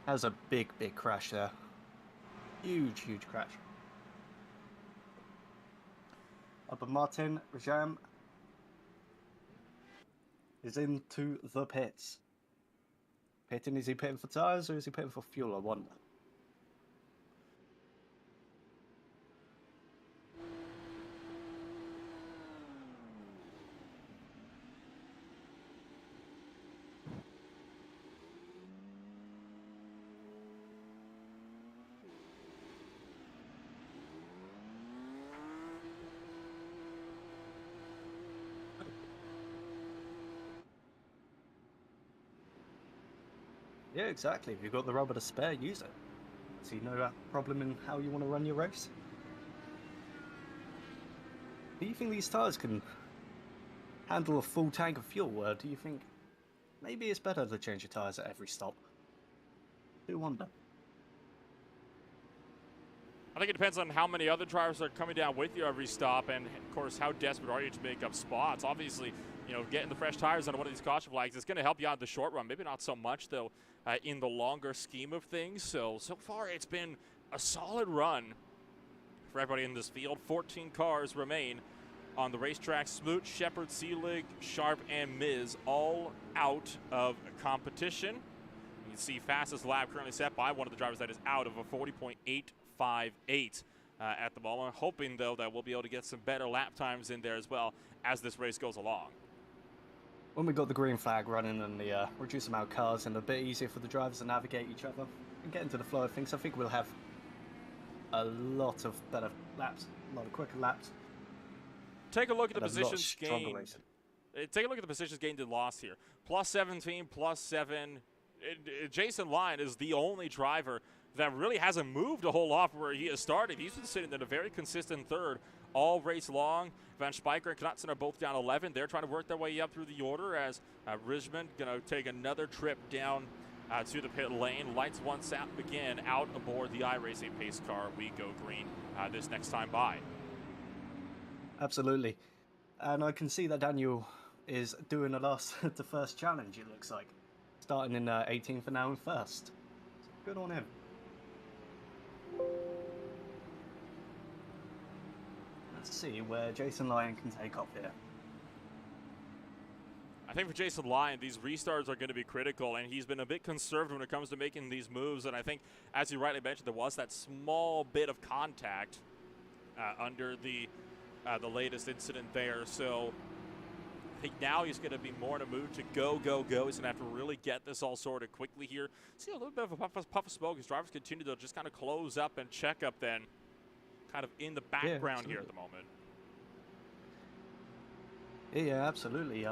That was a big crash there. Huge crash. But Martin Rajam is into the pits. Pitting, is he pitting for tyres or is he pitting for fuel, I wonder? Yeah, exactly. If you've got the rubber to spare, use it. So you know that problem in how you want to run your race. Do you think these tyres can handle a full tank of fuel, or do you think maybe it's better to change your tyres at every stop? I do wonder. I think it depends on how many other drivers are coming down with you every stop, and of course, how desperate are you to make up spots. Obviously, you know, getting the fresh tires on one of these caution flags is going to help you out in the short run. Maybe not so much, though, in the longer scheme of things. So far, it's been a solid run for everybody in this field. 14 cars remain on the racetrack. Smoot, Shepard, Seelig, Sharp, and Miz all out of competition. You can see fastest lap currently set by one of the drivers that is out of a 40.858 at the moment. Hoping, though, that we'll be able to get some better lap times in there as well as this race goes along. When we got the green flag running and the reduced amount of cars and a bit easier for the drivers to navigate each other and get into the flow of things, I think we'll have a lot of better laps, a lot of quicker laps. Take a look at the positions gained. Take a look at the positions gained and lost here. Plus 17, plus 7. Jason Lyon is the only driver that really hasn't moved a whole lot from where he has started. He's been sitting in a very consistent third all race long. Van Spijker and Knutson are both down 11. They're trying to work their way up through the order as Rijman going to take another trip down to the pit lane. Lights once out again out aboard the iRacing pace car. We go green. this next time by. Absolutely. And I can see that Daniel is doing the last the first challenge, it looks like. Starting in 18th and now in first. So good on him. Let's see where Jason Lyon can take off here. I think for Jason Lyon, these restarts are going to be critical, and he's been a bit conservative when it comes to making these moves. And I think, as you rightly mentioned, there was that small bit of contact under the latest incident there. So I think now he's going to be more in a mood to go. He's going to have to really get this all sorted quickly here. See a little bit of a puff of smoke as drivers continue to just kind of close up and check up then, kind of in the background here at the moment. Yeah, absolutely.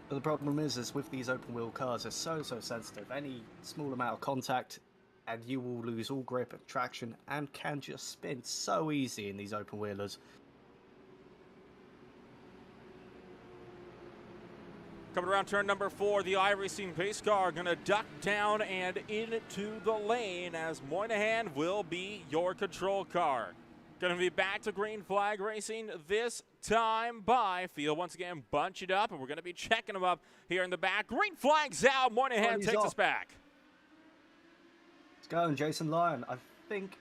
But the problem is with these open wheel cars, they're so sensitive. Any small amount of contact and you will lose all grip and traction and can just spin so easy in these open wheelers. Coming around turn number 4, the iRacing pace car going to duck down and into the lane as Moynihan will be your control car. Going to be back to green flag racing this time by field. Once again, bunch it up, and we're going to be checking them up here in the back. Green flag's out. Moynihan takes us back. Let's go, Jason Lyon. I think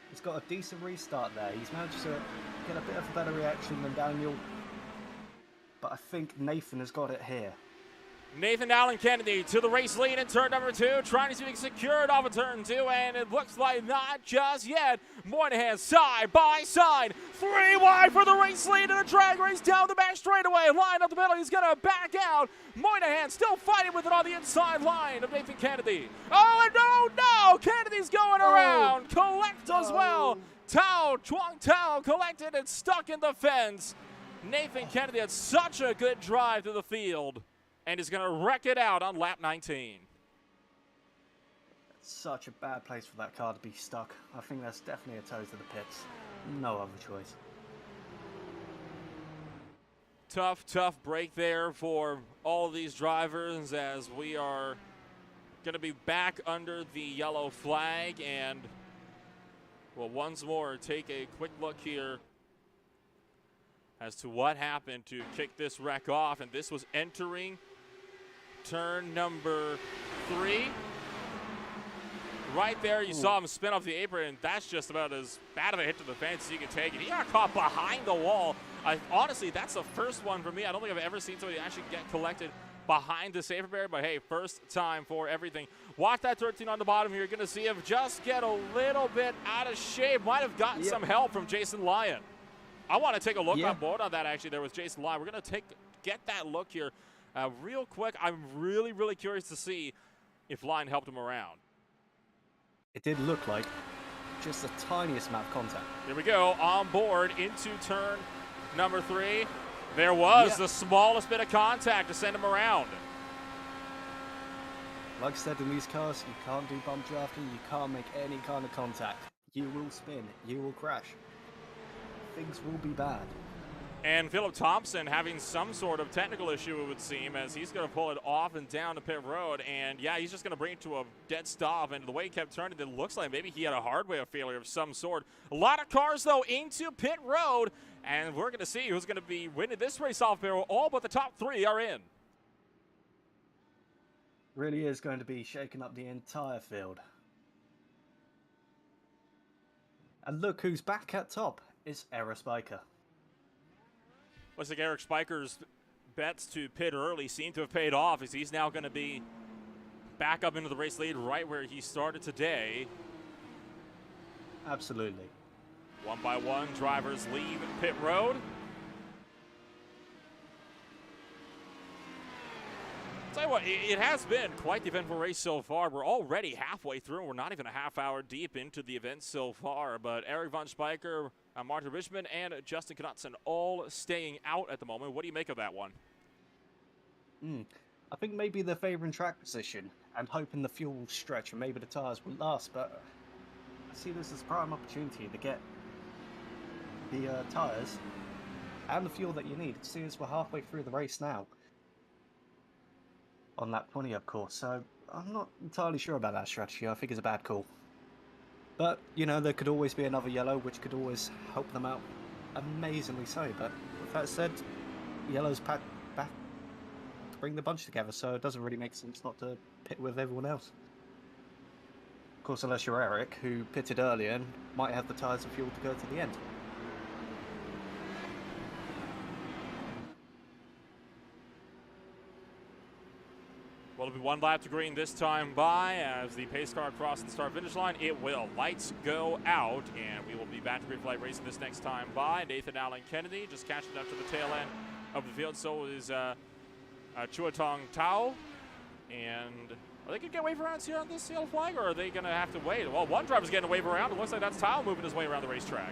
he's got a decent restart there. He's managed to get a bit of a better reaction than Daniel. But I think Nathan has got it here. Nathan Allen Kennedy to the race lead in turn number 2, trying to be secured off of turn 2, and it looks like not just yet. Moynihan side by side, 3 wide for the race lead in a drag race down the back straightaway. Line up the middle, he's going to back out. Moynihan still fighting with it on the inside line of Nathan Kennedy. Oh, and no! Kennedy's going around. Collect as well. Chuang Tao collected and stuck in the fence. Nathan Kennedy had such a good drive to the field and is going to wreck it out on lap 19. Such a bad place for that car to be stuck. I think that's definitely a tow to the pits. No other choice. Tough break there for all these drivers as we are going to be back under the yellow flag, and we'll once more take a quick look here as to what happened to kick this wreck off. And this was entering turn number 3. Right there, you saw him spin off the apron, and that's just about as bad of a hit to the fence as you can take it. He got caught behind the wall. Honestly, that's the first one for me. I don't think I've ever seen somebody actually get collected behind the safety barrier, but hey, first time for everything. Watch that 13 on the bottom here. You're going to see him just get a little bit out of shape. Might have gotten some help from Jason Lyon. I want to take a look on board on that, actually, there with Jason Lyon. We're going to get that look here real quick. I'm really curious to see if Lyon helped him around. It did look like just the tiniest amount of contact. Here we go, on board into turn number 3. There was the smallest bit of contact to send him around. Like I said, in these cars, you can't do bump drafting, you can't make any kind of contact. You will spin, you will crash. Things will be bad. And Philip Thompson having some sort of technical issue, it would seem, as he's going to pull it off and down to pit road. And yeah, he's just going to bring it to a dead stop. And the way he kept turning, it looks like maybe he had a hardware failure of some sort. A lot of cars, though, into pit road. And we're going to see who's going to be winning this race off pit road. All but the top 3 are in. Really is going to be shaking up the entire field. And look who's back at top. It's Eric Spiker. Looks like Eric Spiker's bets to pit early seem to have paid off, as he's now going to be back up into the race lead right where he started today. Absolutely. One by one, drivers leave pit road. Tell you what, it has been quite the eventful race so far. We're already halfway through, and we're not even a half hour deep into the event so far. But Eric Von Spiker, Martin Richmond, and Justin Knutson all staying out at the moment. What do you make of that one? I think maybe they're favouring track position and hoping the fuel will stretch and maybe the tyres will last. But I see this as a prime opportunity to get the tyres and the fuel that you need. Seeing as we're halfway through the race now. On lap 20, of course. So I'm not entirely sure about that strategy. I think it's a bad call. But, you know, there could always be another yellow, which could always help them out amazingly so. But with that said, yellow's back to bring the bunch together, so it doesn't really make sense not to pit with everyone else. Of course, unless you're Eric, who pitted earlier and might have the tyres and fuel to go to the end. Well, it'll be one lap to green this time by as the pace car crosses the start-finish line. It will. Lights go out, and we will be back to green flag racing this next time by. Nathan Allen Kennedy just catching up to the tail end of the field. So is Chuatong Tao. And are they going to get wave arounds here on this yellow flag, or are they going to have to wait? Well, one driver's getting a wave around. It looks like that's Tao moving his way around the racetrack.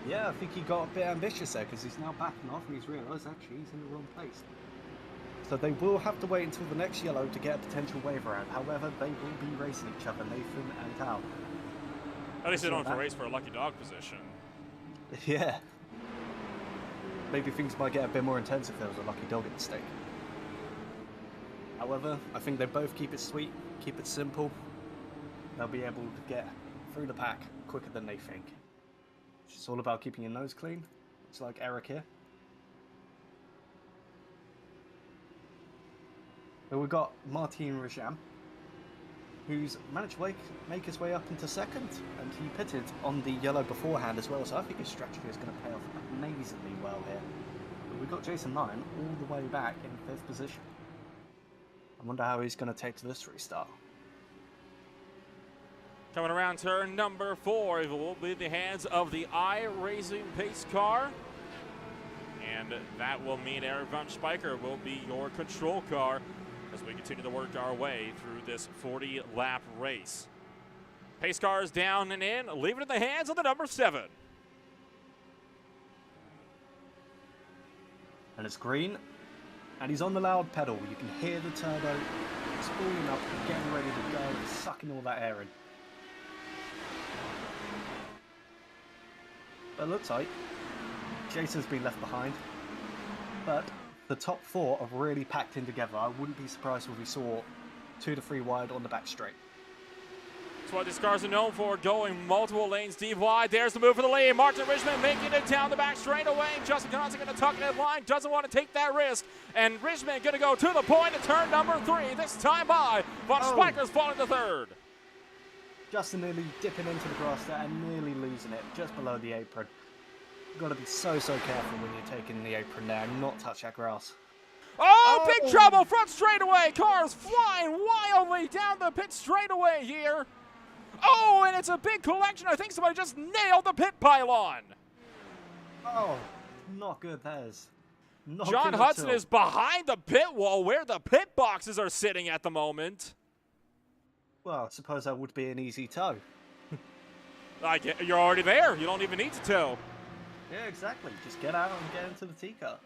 Yeah, I think he got a bit ambitious there because he's now backing off and he's realised actually he's in the wrong place. So they will have to wait until the next yellow to get a potential wave around. However, they will be racing each other, Nathan and Tao. At least they don't have to race for a lucky dog position. Yeah. Maybe things might get a bit more intense if there was a lucky dog at the stake. However, I think they both keep it sweet, keep it simple. They'll be able to get through the pack quicker than they think. It's just all about keeping your nose clean. It's like Eric here. But we've got Martin Rajam, who's managed to make his way up into second, and he pitted on the yellow beforehand as well, so I think his strategy is going to pay off amazingly well here. But we've got Jason Lyon all the way back in 5th position. I wonder how he's going to take to this restart. Coming around turn number 4, it will be the hands of the iRacing pace car. And that will mean Eric Von Spiker will be your control car as we continue to work our way through this 40-lap race. Pace cars down and in, leave it in the hands of the number 7. And it's green, and he's on the loud pedal. You can hear the turbo spooling up and getting ready to go, sucking all that air in. But it looks like Jason's been left behind, but the top 4 are really packed in together. I wouldn't be surprised if we saw 2 to 3 wide on the back straight. That's what these cars are known for, going multiple lanes deep wide. There's the move for the lead. Martin Richmond making it down the back straightaway. Justin Johnson going to tuck it in line, doesn't want to take that risk. And Richmond going to go to the point at turn number 3. This time by Von Spiker's falling to 3rd. Justin nearly dipping into the grass there and nearly losing it just below the apron. You've got to be so careful when you're taking the apron there and not touch that grass. Oh, big trouble, front straightaway. Cars flying wildly down the pit straightaway here. Oh, and it's a big collection. I think somebody just nailed the pit pylon. Oh, not good, that is. Not John good Hudson at all. is behind the pit wall where the pit boxes are sitting at the moment. Well, I suppose that would be an easy tow. You're already there. You don't even need to tow. Yeah, exactly. Just get out and get into the T-car.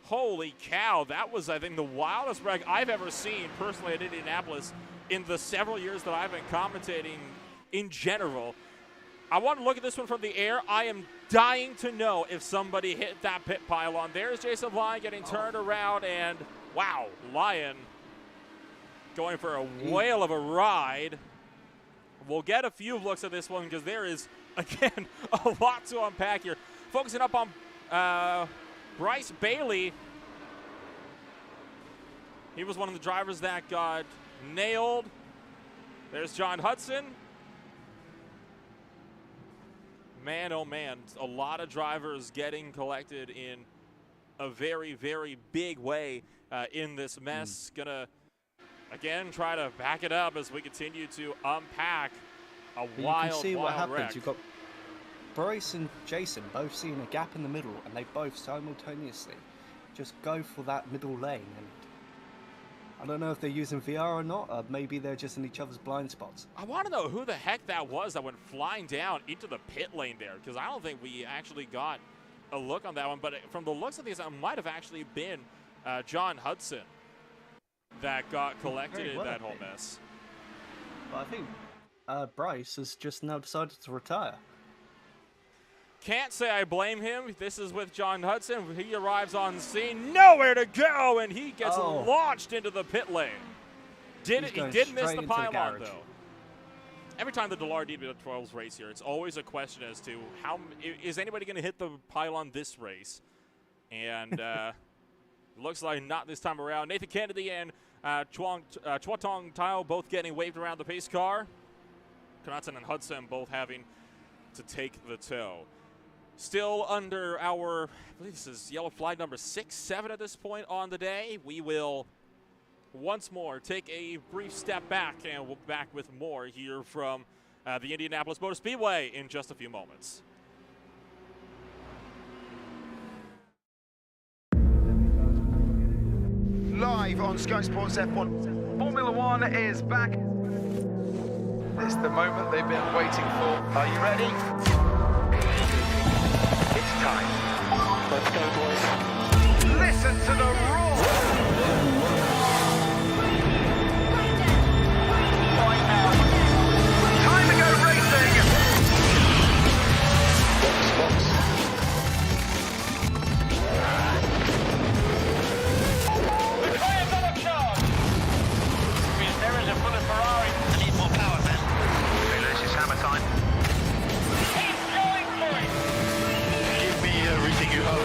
Holy cow, that was, I think, the wildest wreck I've ever seen personally at Indianapolis in the several years that I've been commentating in general. I want to look at this one from the air. I am dying to know if somebody hit that pit pylon. There's Jason Lyon getting turned around, and wow, Lyon going for a whale of a ride. We'll get a few looks at this one because there is, again, a lot to unpack here. Focusing up on Bryce Bailey. He was one of the drivers that got nailed. There's John Hudson. Man, oh man, a lot of drivers getting collected in a very, very big way in this mess. Gonna, again, try to back it up as we continue to unpack a wild, you can see what happens. wreck. You've got Bryce and Jason both seeing a gap in the middle, and they both simultaneously just go for that middle lane. And I don't know if they're using VR or not, or maybe they're just in each other's blind spots. I want to know who the heck that was that went flying down into the pit lane there, because I don't think we actually got a look on that one. But from the looks of these, it might have actually been John Hudson that got collected in that whole mess. But I think Bryce has just now decided to retire. Can't say I blame him. This is with John Hudson. He arrives on the scene, nowhere to go, and he gets launched into the pit lane. He did miss the pylon, though. Every time the Dillard DB12s race here, it's always a question as to how is anybody going to hit the pylon this race, and looks like not this time around. Nathan Kennedy and Chua Tong Tao both getting waved around the pace car. Knudsen and Hudson both having to take the tow. Still under our, I believe this is yellow flag number 6, 7 at this point on the day. We will once more take a brief step back, and we'll be back with more here from the Indianapolis Motor Speedway in just a few moments. Live on Sky Sports F1. Formula One is back. It's the moment they've been waiting for. Are you ready? It's time. Let's go, boys. Listen to the roar. Right now. Time to go racing. Box. The tyres on a charge. There is a bullet Ferrari. I need more power, man. Lewis, it's hammer time. He's going for it. Give me everything you have.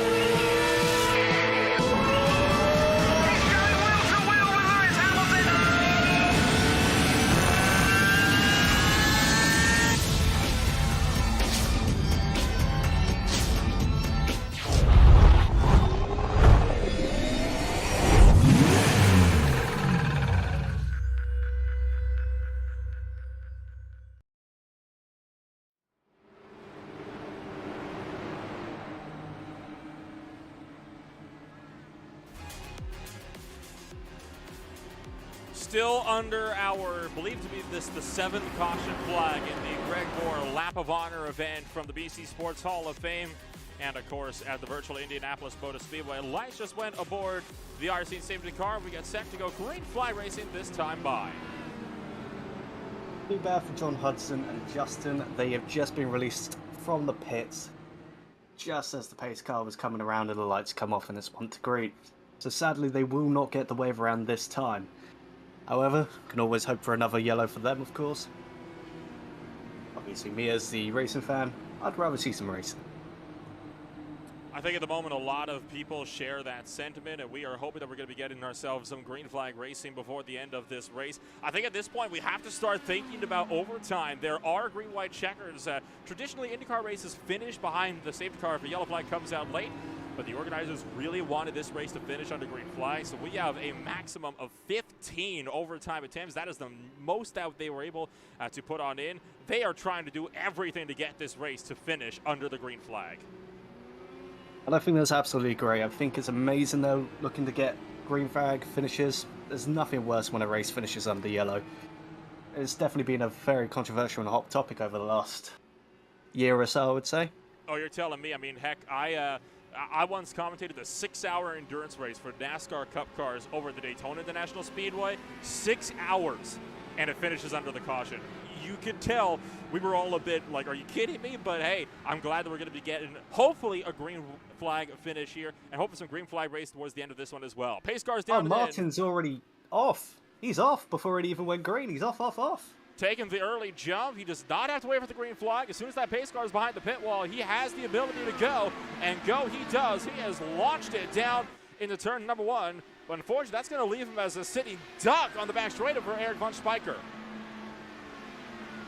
He's going wheel to wheel with Lewis Hamilton. Still under our, believed to be this the 7th caution flag in the Greg Moore Lap of Honor event from the BC Sports Hall of Fame. And of course, at the virtual Indianapolis Motor Speedway, lights just went aboard the RC safety car. We get set to go green flag racing this time by. Too bad for John Hudson and Justin. They have just been released from the pits just as the pace car was coming around and the lights come off and it's went to green. So sadly, they will not get the wave around this time. However, can always hope for another yellow for them, of course. Obviously, me as the racing fan, I'd rather see some racing. I think at the moment a lot of people share that sentiment, and we are hoping that we're going to be getting ourselves some green flag racing before the end of this race. I think at this point we have to start thinking about overtime. There are green-white checkers. Traditionally, IndyCar races finish behind the safety car if a yellow flag comes out late, but the organizers really wanted this race to finish under green flag, so we have a maximum of 15 overtime attempts. That is the most that they were able to put on in. They are trying to do everything to get this race to finish under the green flag. And I think that's absolutely great. I think it's amazing, though, looking to get green flag finishes. There's nothing worse when a race finishes under yellow. It's definitely been a very controversial and hot topic over the last year or so, I would say. Oh, you're telling me. I mean, heck, I once commentated the 6-hour endurance race for NASCAR Cup cars over the Daytona International Speedway. 6 hours, and it finishes under the caution. You could tell we were all a bit like, are you kidding me? But hey, I'm glad that we're going to be getting, hopefully, a green flag finish here, and hopefully some green flag race towards the end of this one as well. Pace cars down. Oh, Martin's already off. He's off before it even went green. He's off. Taking the early jump. He does not have to wait for the green flag. As soon as that pace car is behind the pit wall, he has the ability to go, and go he does. He has launched it down into turn number 1, but unfortunately, that's going to leave him as a sitting duck on the back straight for Eric von Spiker.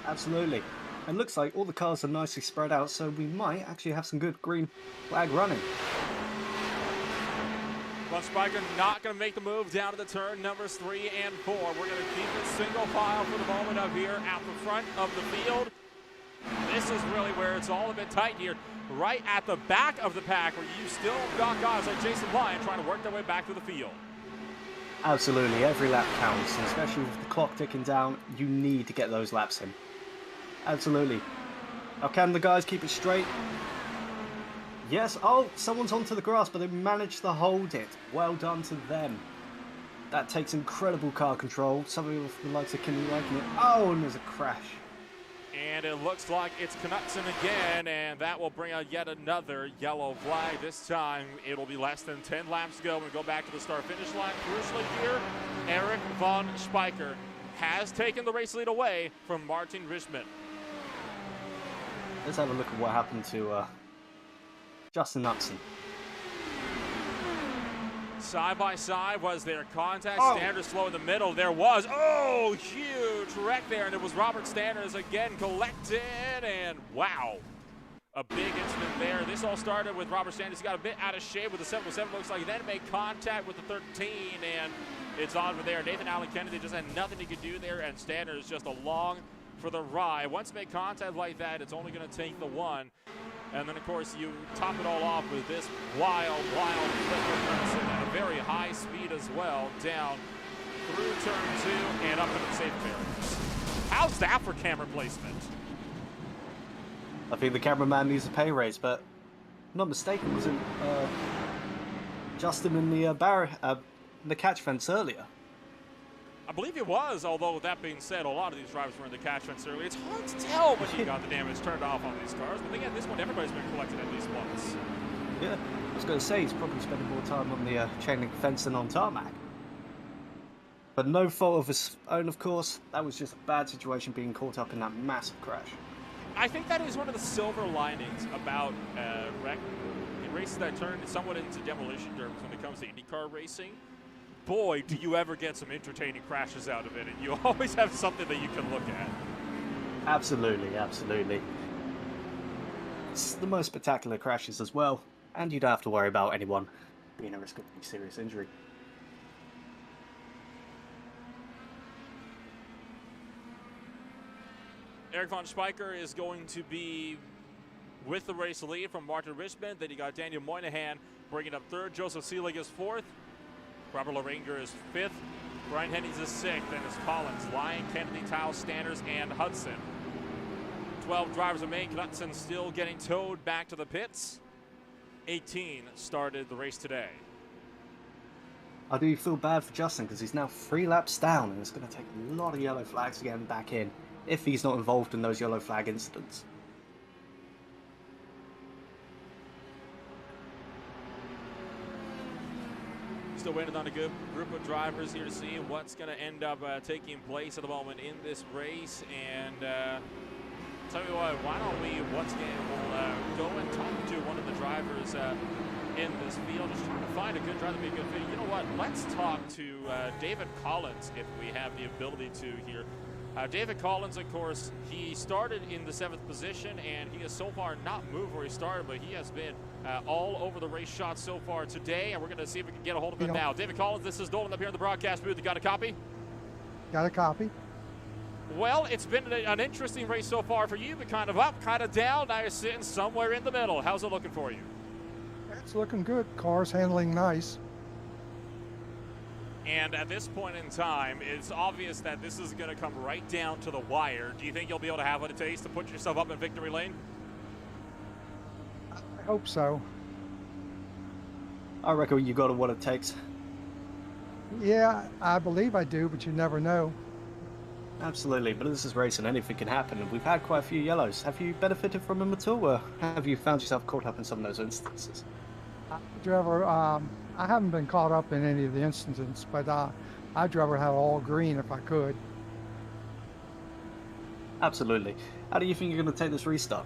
Absolutely. And looks like all the cars are nicely spread out, so we might actually have some good green flag running. Von Spiker not going to make the move down to the turn numbers 3 and 4. We're going to keep it single file for the moment up here at the front of the field. This is really where it's all a bit tight here. Right at the back of the pack, where you still got guys like Jason Lyon trying to work their way back to the field. Absolutely. Every lap counts, and especially with the clock ticking down, you need to get those laps in. Absolutely. Now, can the guys keep it straight? Yes. Oh, someone's onto the grass, but they managed to hold it. Well done to them. That takes incredible car control. Somebody with the likes of Kimmy liking it. Oh, and there's a crash. And it looks like it's Knutson again, and that will bring out yet another yellow flag. This time, it'll be less than 10 laps to go. We go back to the start-finish line. Crucially here, Eric von Spijker has taken the race lead away from Martin Richmond. Let's have a look at what happened to Justin Knutson. Side by side was their contact. Oh. Standers slow in the middle. There was, huge wreck there, and it was Robert Standers again collected, and wow. A big incident there. This all started with Robert Standers. He got a bit out of shape with the 707. Looks like he then made contact with the 13, and it's on from there. Nathan Allen Kennedy just had nothing he could do there, and Standers just along for the ride. Once you make contact like that, it's only going to take the one. And then, of course, you top it all off with this wild flip at a very high speed as well, down through turn 2 and up into the safe barriers. How's that for camera placement? I think the cameraman needs a pay raise, but if I'm not mistaken, wasn't Justin in the catch fence earlier? I believe it was, although that being said, a lot of these drivers were in the catch fence earlier. It's hard to tell when you got the damage turned off on these cars, but again, this one, everybody's been collected at least once. Yeah, I was going to say he's probably spending more time on the chain link fence than on tarmac. But no fault of his own, of course. That was just a bad situation being caught up in that massive crash. I think that is one of the silver linings about wreck in races that turn somewhat into demolition derbies when it comes to IndyCar racing. Boy, do you ever get some entertaining crashes out of it, and you always have something that you can look at. Absolutely, absolutely. It's the most spectacular crashes as well, and you don't have to worry about anyone being at risk of any serious injury. Eric von Spijker is going to be with the race lead from Martin Richmond. Then you got Daniel Moynihan bringing up third. Joseph Seelig is fourth. Robert Laranger is fifth. Brian Hennies is sixth. Then it's Collins, Lyon, Kennedy, Towle, Standers, and Hudson. 12 drivers remain. Knutson still getting towed back to the pits. 18 started the race today. I do feel bad for Justin because he's now 3 laps down, and it's going to take a lot of yellow flags to get him back in if he's not involved in those yellow flag incidents. Still waiting on a good group of drivers here to see what's going to end up taking place at the moment in this race. And tell you what, why don't we once again we'll go and talk to one of the drivers in this field, just trying to find a good driver to be a good fit. You know what? Let's talk to David Collins if we have the ability to here. David Collins, of course, he started in the 7th position, and he has so far not moved where he started, but he has been all over the race shot so far today, and we're going to see if we can get a hold of him now. David Collins, this is Dolan up here in the broadcast booth. You got a copy? Got a copy. Well, it's been an interesting race so far for you, but kind of up, kind of down. Now you're sitting somewhere in the middle. How's it looking for you? It's looking good. Car's handling nice. And at this point in time, it's obvious that this is going to come right down to the wire. Do you think you'll be able to have what it takes to put yourself up in victory lane? I hope so. I reckon you got what it takes. Yeah, I believe I do, but you never know. Absolutely, but this is racing, anything can happen, and we've had quite a few yellows. Have you benefited from them at all, or have you found yourself caught up in some of those instances? Driver, I haven't been caught up in any of the instances, but I'd rather have all green if I could. Absolutely. How do you think you're going to take this restart?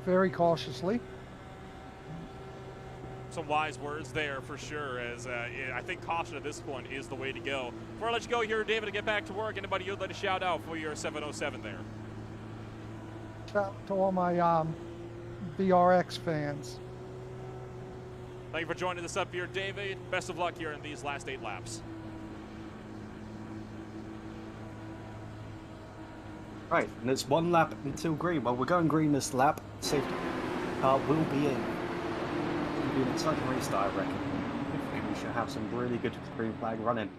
Very cautiously. Some wise words there for sure, as I think caution at this point is the way to go. Before I let you go here, David, to get back to work, anybody you'd like to shout out for your 707 there? Shout out to all my VRX fans. Thank you for joining us up here, David. Best of luck here in these last 8 laps. Right, and it's 1 lap until green. Well, we're going green this lap. Safety car will be in. It'll be an exciting restart, I reckon. Hopefully we should have some really good green flag running.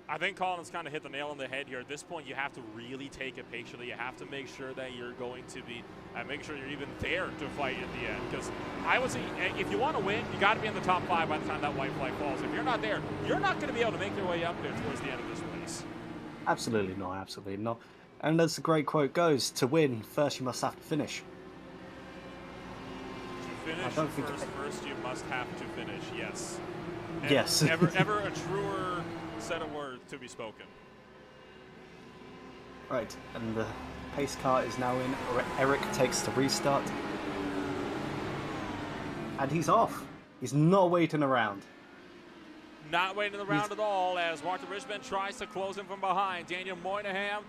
I think Collins kind of hit the nail on the head here. At this point, you have to really take it patiently. You have to make sure that you're going to be, make sure you're even there to fight in the end. Because I would say, if you want to win, you got to be in the top 5 by the time that white flag falls. If you're not there, you're not going to be able to make your way up there towards the end of this race. Absolutely not, absolutely not. And as the great quote goes, to win, first you must have to finish. To finish don't think- first you must have to finish, yes. Yes. ever a truer set of words to be spoken. Right, and the pace car is now in. Eric takes the restart. And he's off. He's not waiting around. Not waiting around at all as Martin Richmond tries to close him from behind. Daniel Moynihan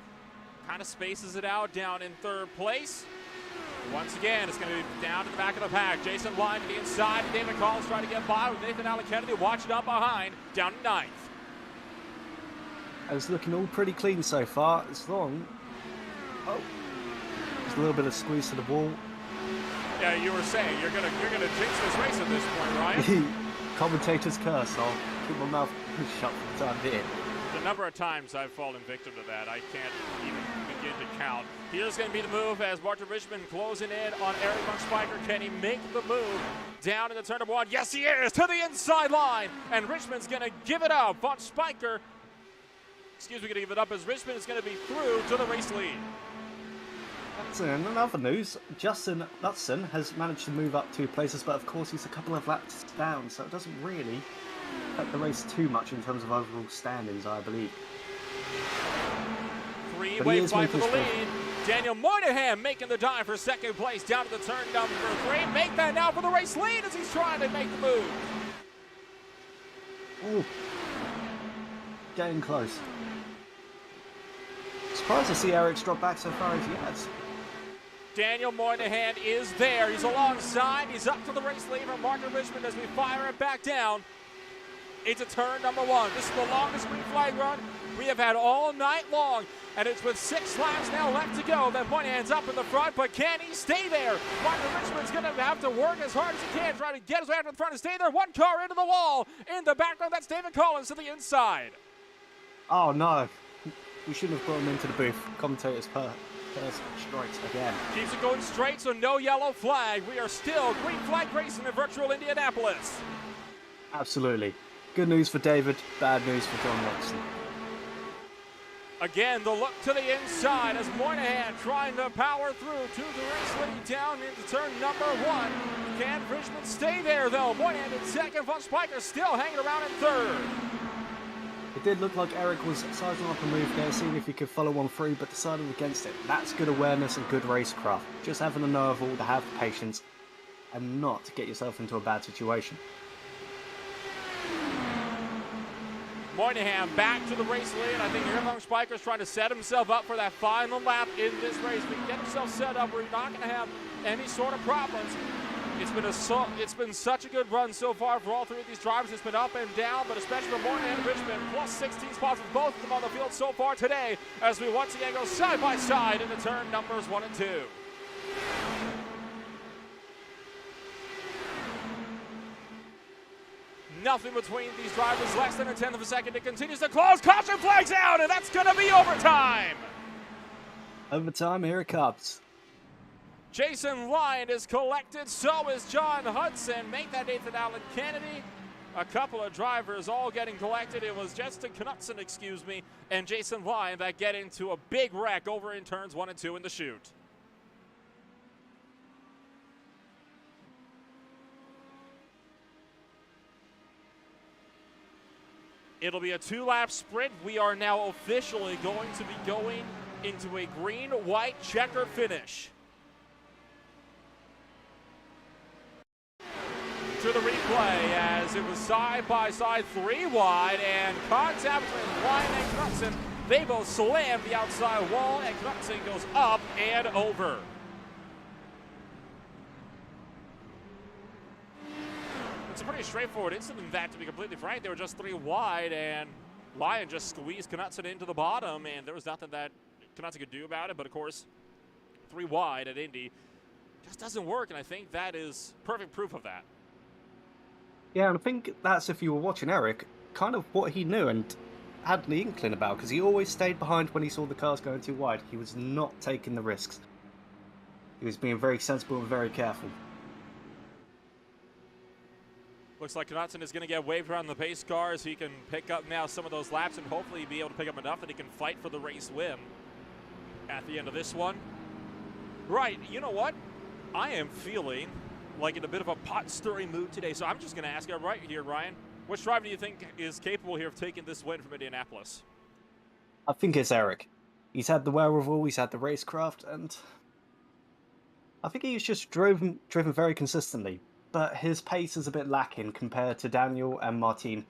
kind of spaces it out down in third place. Once again, it's going to be down to the back of the pack. Jason Lyon to the inside. David Collins trying to get by with Nathan Allen Kennedy watching up behind, down to ninth. It's looking all pretty clean so far. It's long. Oh, there's a little bit of squeeze to the wall. Yeah, you were saying you're gonna jinx this race at this point, Ryan. Commentator's curse. I'll keep my mouth shut for the time being. The number of times I've fallen victim to that, I can't even begin to count. Here's going to be the move as Martin Richmond closing in on Eric Von Spiker. Can he make the move down in the turn number one? Yes, he is, to the inside line. And Richmond's going to give it up. Von Spiker, going to give it up as Richmond is going to be through to the race lead. That's in another news. Justin Knutson has managed to move up 2 places, but of course he's a couple of laps down, so it doesn't really affect the race too much in terms of overall standings, I believe. Three-way fight for the lead. Daniel Moynihan making the dive for second place down to the turn number 3. Make that now for the race lead as he's trying to make the move. Ooh. Getting close. Surprised to see Eric's drop back so far as he has. Daniel Moynihan is there. He's alongside. He's up to the race lead from Martin Richmond as we fire it back down. It's a turn number 1. This is the longest green flag run we have had all night long. And it's with 6 laps now left to go that Moynihan's up in the front, but can he stay there? Martin Richmond's going to have to work as hard as he can, trying to get his way out to the front and stay there. One car into the wall. In the background, that's David Collins to the inside. Oh no. We shouldn't have brought him into the booth. Commentators strikes again. Keeps it going straight, so no yellow flag. We are still green flag racing in virtual Indianapolis. Absolutely. Good news for David, bad news for John Watson. Again, the look to the inside as Moynihan trying to power through to the race lead down into turn number 1. Can Richmond stay there, though? Moynihan in second, Von Spiker still hanging around in third. It did look like Eric was sizing up a move there, seeing if he could follow one through, but decided against it. That's good awareness and good racecraft. Just having the nerve to have patience and not to get yourself into a bad situation. Moynihan back to the race lead. I think Von Spiker's trying to set himself up for that final lap in this race. We can get himself set up where he's not going to have any sort of problems. It's been such a good run so far for all 3 of these drivers. It's been up and down, but especially for Moynihan and Richmond, plus 16 spots with both of them on the field so far today as we once again go side by side into turn numbers 1 and 2. Nothing between these drivers, less than a tenth of a second. It continues to close. Caution flags out, and that's going to be overtime. Overtime, here it comes. Jason Lyon is collected, so is John Hudson. Make that Nathan Allen Kennedy. A couple of drivers all getting collected. It was Justin Knutson, and Jason Lyon that get into a big wreck over in turns 1 and 2 in the chute. It'll be a 2-lap sprint. We are now officially going to be going into a green-white checker finish. To the replay as it was side by side, 3 wide, and contact between Lyon and Knutson. They both slam the outside wall, and Knutson goes up and over. It's a pretty straightforward incident, that, to be completely frank. They were just 3 wide, and Lyon just squeezed Knutson into the bottom, and there was nothing that Knutson could do about it. But, of course, 3 wide at Indy just doesn't work, and I think that is perfect proof of that. Yeah, and I think that's, if you were watching Eric, kind of what he knew and had the inkling about, because he always stayed behind when he saw the cars going too wide. He was not taking the risks. He was being very sensible and very careful. Looks like Knutson is going to get waved around the pace car as he can pick up now some of those laps and hopefully be able to pick up enough that he can fight for the race win. at the end of this one. Right, you know what? I am feeling like in a bit of a pot-stirring mood today, so I'm just going to ask you right here, Ryan, which driver do you think is capable here of taking this win from Indianapolis? I think it's Eric. He's had the wherewithal, he's had the racecraft, and I think he's just driven very consistently. But his pace is a bit lacking compared to Daniel and Martin.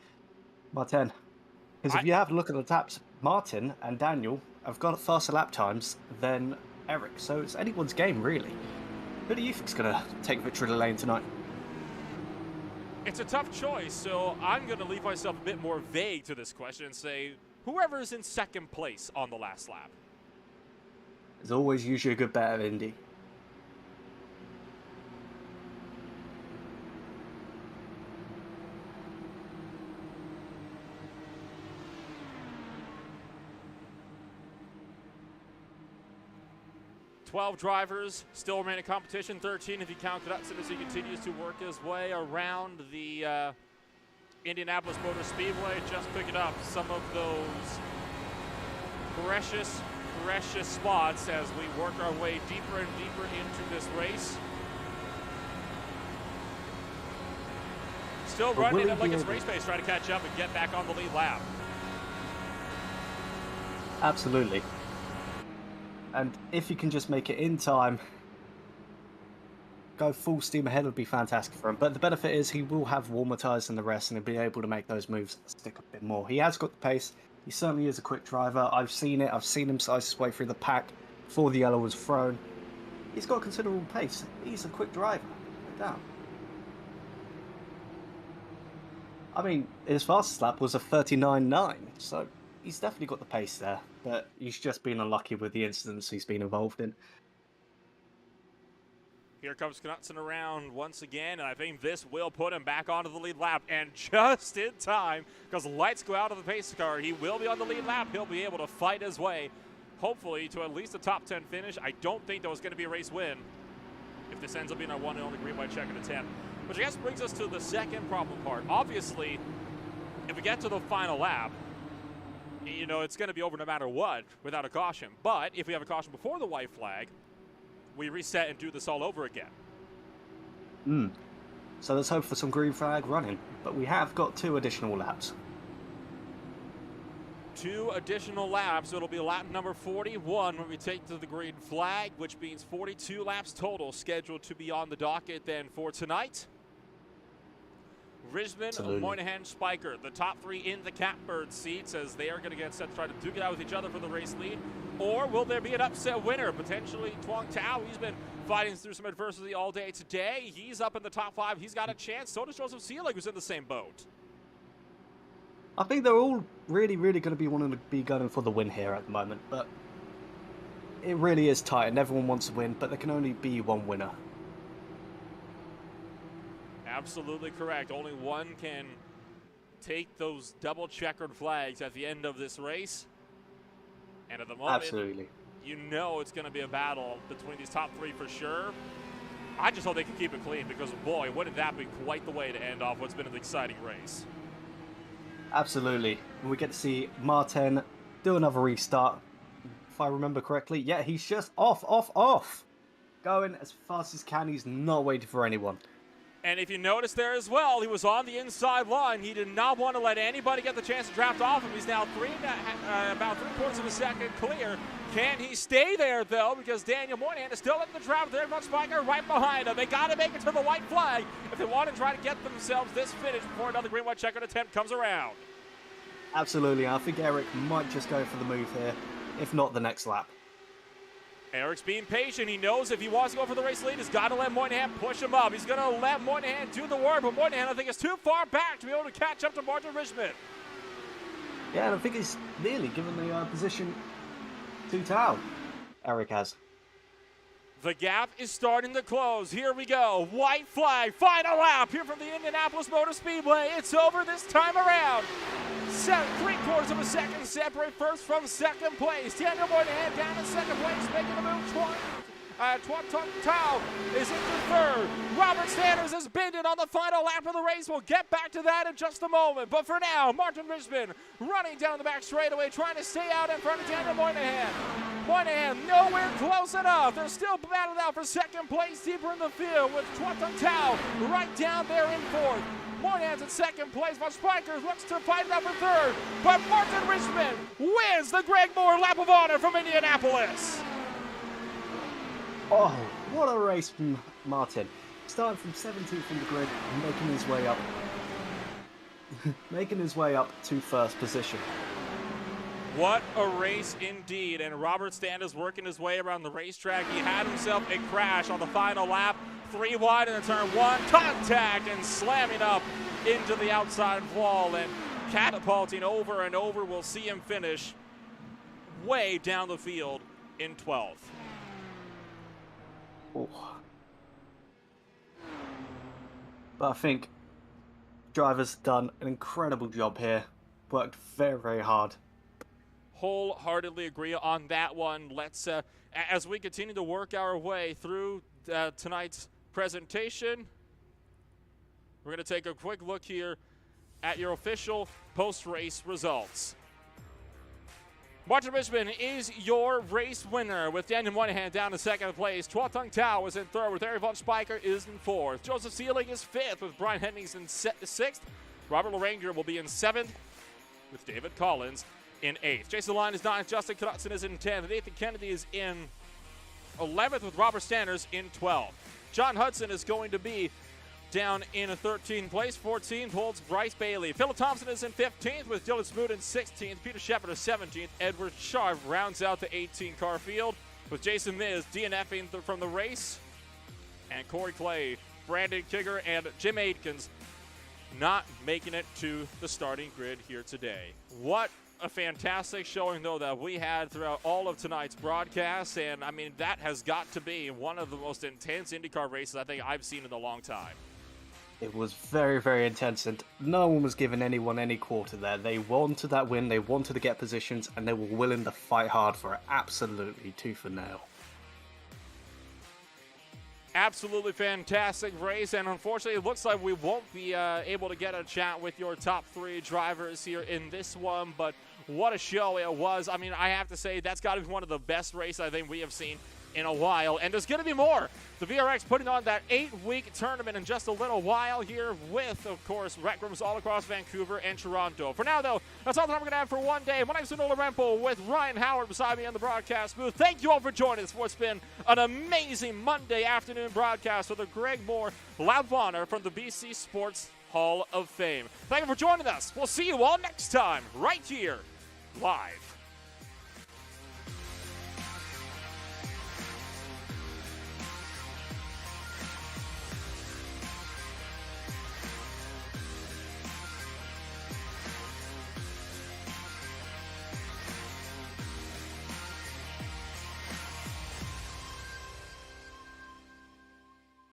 Because if you have a look at the laps, Martin and Daniel have got faster lap times than Eric, so it's anyone's game, really. Who do you think's going to take victory lane tonight? It's a tough choice, so I'm going to leave myself a bit more vague to this question and say whoever is in second place on the last lap. There's always usually a good bet of Indy. Twelve drivers still remain in competition, 13 if you count Knutson as he continues to work his way around the Indianapolis Motor Speedway. Just picking up some of those precious spots as we work our way deeper and deeper into this race. Still running it like it's race pace, trying to catch up and get back on the lead lap. Absolutely. And if he can just make it in time, go full steam ahead would be fantastic for him. But the benefit is he will have warmer tyres than the rest and he'll be able to make those moves stick a bit more. He has got the pace. He certainly is a quick driver. I've seen it. I've seen him slice his way through the pack before the yellow was thrown. He's got considerable pace. He's a quick driver. No doubt. I mean, his fastest lap was a 39.9, so he's definitely got the pace there, but he's just been unlucky with the incidents he's been involved in. Here comes Knutson around once again, and I think this will put him back onto the lead lap, and just in time, because lights go out of the pace car, he will be on the lead lap. He'll be able to fight his way, hopefully, to at least a top 10 finish. I don't think that was going to be a race win if this ends up being our one and only green white checkered attempt. Which I guess brings us to the second problem part. Obviously, if we get to the final lap, you know, it's going to be over no matter what without a caution. But if we have a caution before the white flag, we reset and do this all over again. So let's hope for some green flag running. But we have got 2 additional laps. 2 additional laps. So it'll be lap number 41 when we take to the green flag, which means 42 laps total scheduled to be on the docket then for tonight. Risman, Moynihan, Spiker, the top 3 in the catbird seats as they are going to get set to try to duke it out with each other for the race lead. Or will there be an upset winner? Potentially Tuong Tao. He's been fighting through some adversity all day today. He's up in the top 5. He's got a chance. So does Joseph Seelig, who's in the same boat. I think they're all really going to be wanting to be gunning for the win here at the moment, but it really is tight and everyone wants to win, but there can only be one winner. Absolutely correct. Only one can take those double checkered flags at the end of this race. And at the moment, absolutely, you know it's going to be a battle between these top 3 for sure. I just hope they can keep it clean because, boy, wouldn't that be quite the way to end off what's been an exciting race. Absolutely. We get to see Martin do another restart. If I remember correctly, yeah, he's just off. Going as fast as can. He's not waiting for anyone. And if you notice there as well, he was on the inside line. He did not want to let anybody get the chance to draft off him. He's now about 3/4 of a second clear. Can he stay there, though? Because Daniel Moynihan is still in the draft. There, Much Spiker right behind him. They got to make it to the white flag if they want to try to get themselves this finish before another green white checkered attempt comes around. Absolutely. I think Eric might just go for the move here, if not the next lap. Eric's being patient. He knows if he wants to go for the race lead, he's got to let Moynihan push him up. He's going to let Moynihan do the work, but Moynihan, I think, is too far back to be able to catch up to Martin Richmond. Yeah, and I think he's nearly given the position to Tao. Eric has. The gap is starting to close. Here we go. White flag, final lap here from the Indianapolis Motor Speedway. It's over this time around. 3/4 of a second separate first from second place. Daniel Moynihan down in second place, making the move Tuat Tung Tao is into third. Robert Sanders is bending on the final lap of the race. We'll get back to that in just a moment. But for now, Martin Richmond running down the back straightaway, trying to stay out in front of Daniel Moynihan. Moynihan nowhere close enough. They're still battling out for second place deeper in the field with Tuat Tung Tao right down there in fourth. Moynihan's in second place, while Spiker looks to fight it up for third. But Martin Richmond wins the Greg Moore Lap of Honor from Indianapolis. Oh, what a race from Martin. Starting from 17th in the grid and making his way up. making his way up to first position. What a race indeed. And Robert Sanders working his way around the racetrack. He had himself a crash on the final lap. 3 wide in the turn 1, contact, and slamming up into the outside wall and catapulting over and over. We'll see him finish way down the field in 12th. Oh. But I think driver's done an incredible job here. Worked very, very hard. Wholeheartedly agree on that one. Let's, as we continue to work our way through tonight's presentation, we're going to take a quick look here at your official post-race results. Martin Richmond is your race winner with Daniel Moynihan down in second place. Tuat Tung Tao is in third with Eric von Spiker is in fourth. Joseph Seelig is fifth with Brian Hennings in sixth. Robert Laranger will be in seventh with David Collins in eighth. Jason Lyon is ninth. Justin Knudsen is in 10th. Nathan Kennedy is in 11th with Robert Sanders in 12th. John Hudson is going to be down in a 13th place. 14th holds Bryce Bailey. Philip Thompson is in 15th with Dylan Smoot in 16th. Peter Shepard is 17th. Edward Sharp rounds out the 18-car field with Jason Miz DNFing from the race. And Corey Clay, Brandon Kigger, and Jim Atkins not making it to the starting grid here today. What a fantastic showing, though, that we had throughout all of tonight's broadcast. And, I mean, that has got to be one of the most intense IndyCar races I think I've seen in a long time. It was very, very intense, and no one was giving anyone any quarter there. They wanted that win, they wanted to get positions, and they were willing to fight hard for it. Absolutely tooth and nail. Absolutely fantastic race, and unfortunately it looks like we won't be able to get a chat with your top 3 drivers here in this one, but what a show it was. I mean, I have to say that's got to be one of the best races I think we have seen in a while, and there's going to be more. The VRX putting on that 8-week tournament in just a little while here with, of course, rec rooms all across Vancouver and Toronto. For now, though, that's all the time we're going to have for one day. My name's Nola Rempel with Ryan Howard beside me in the broadcast booth. Thank you all for joining us for what's been an amazing Monday afternoon broadcast with the Greg Moore Lap of Honor from the BC Sports Hall of Fame. Thank you for joining us. We'll see you all next time right here live.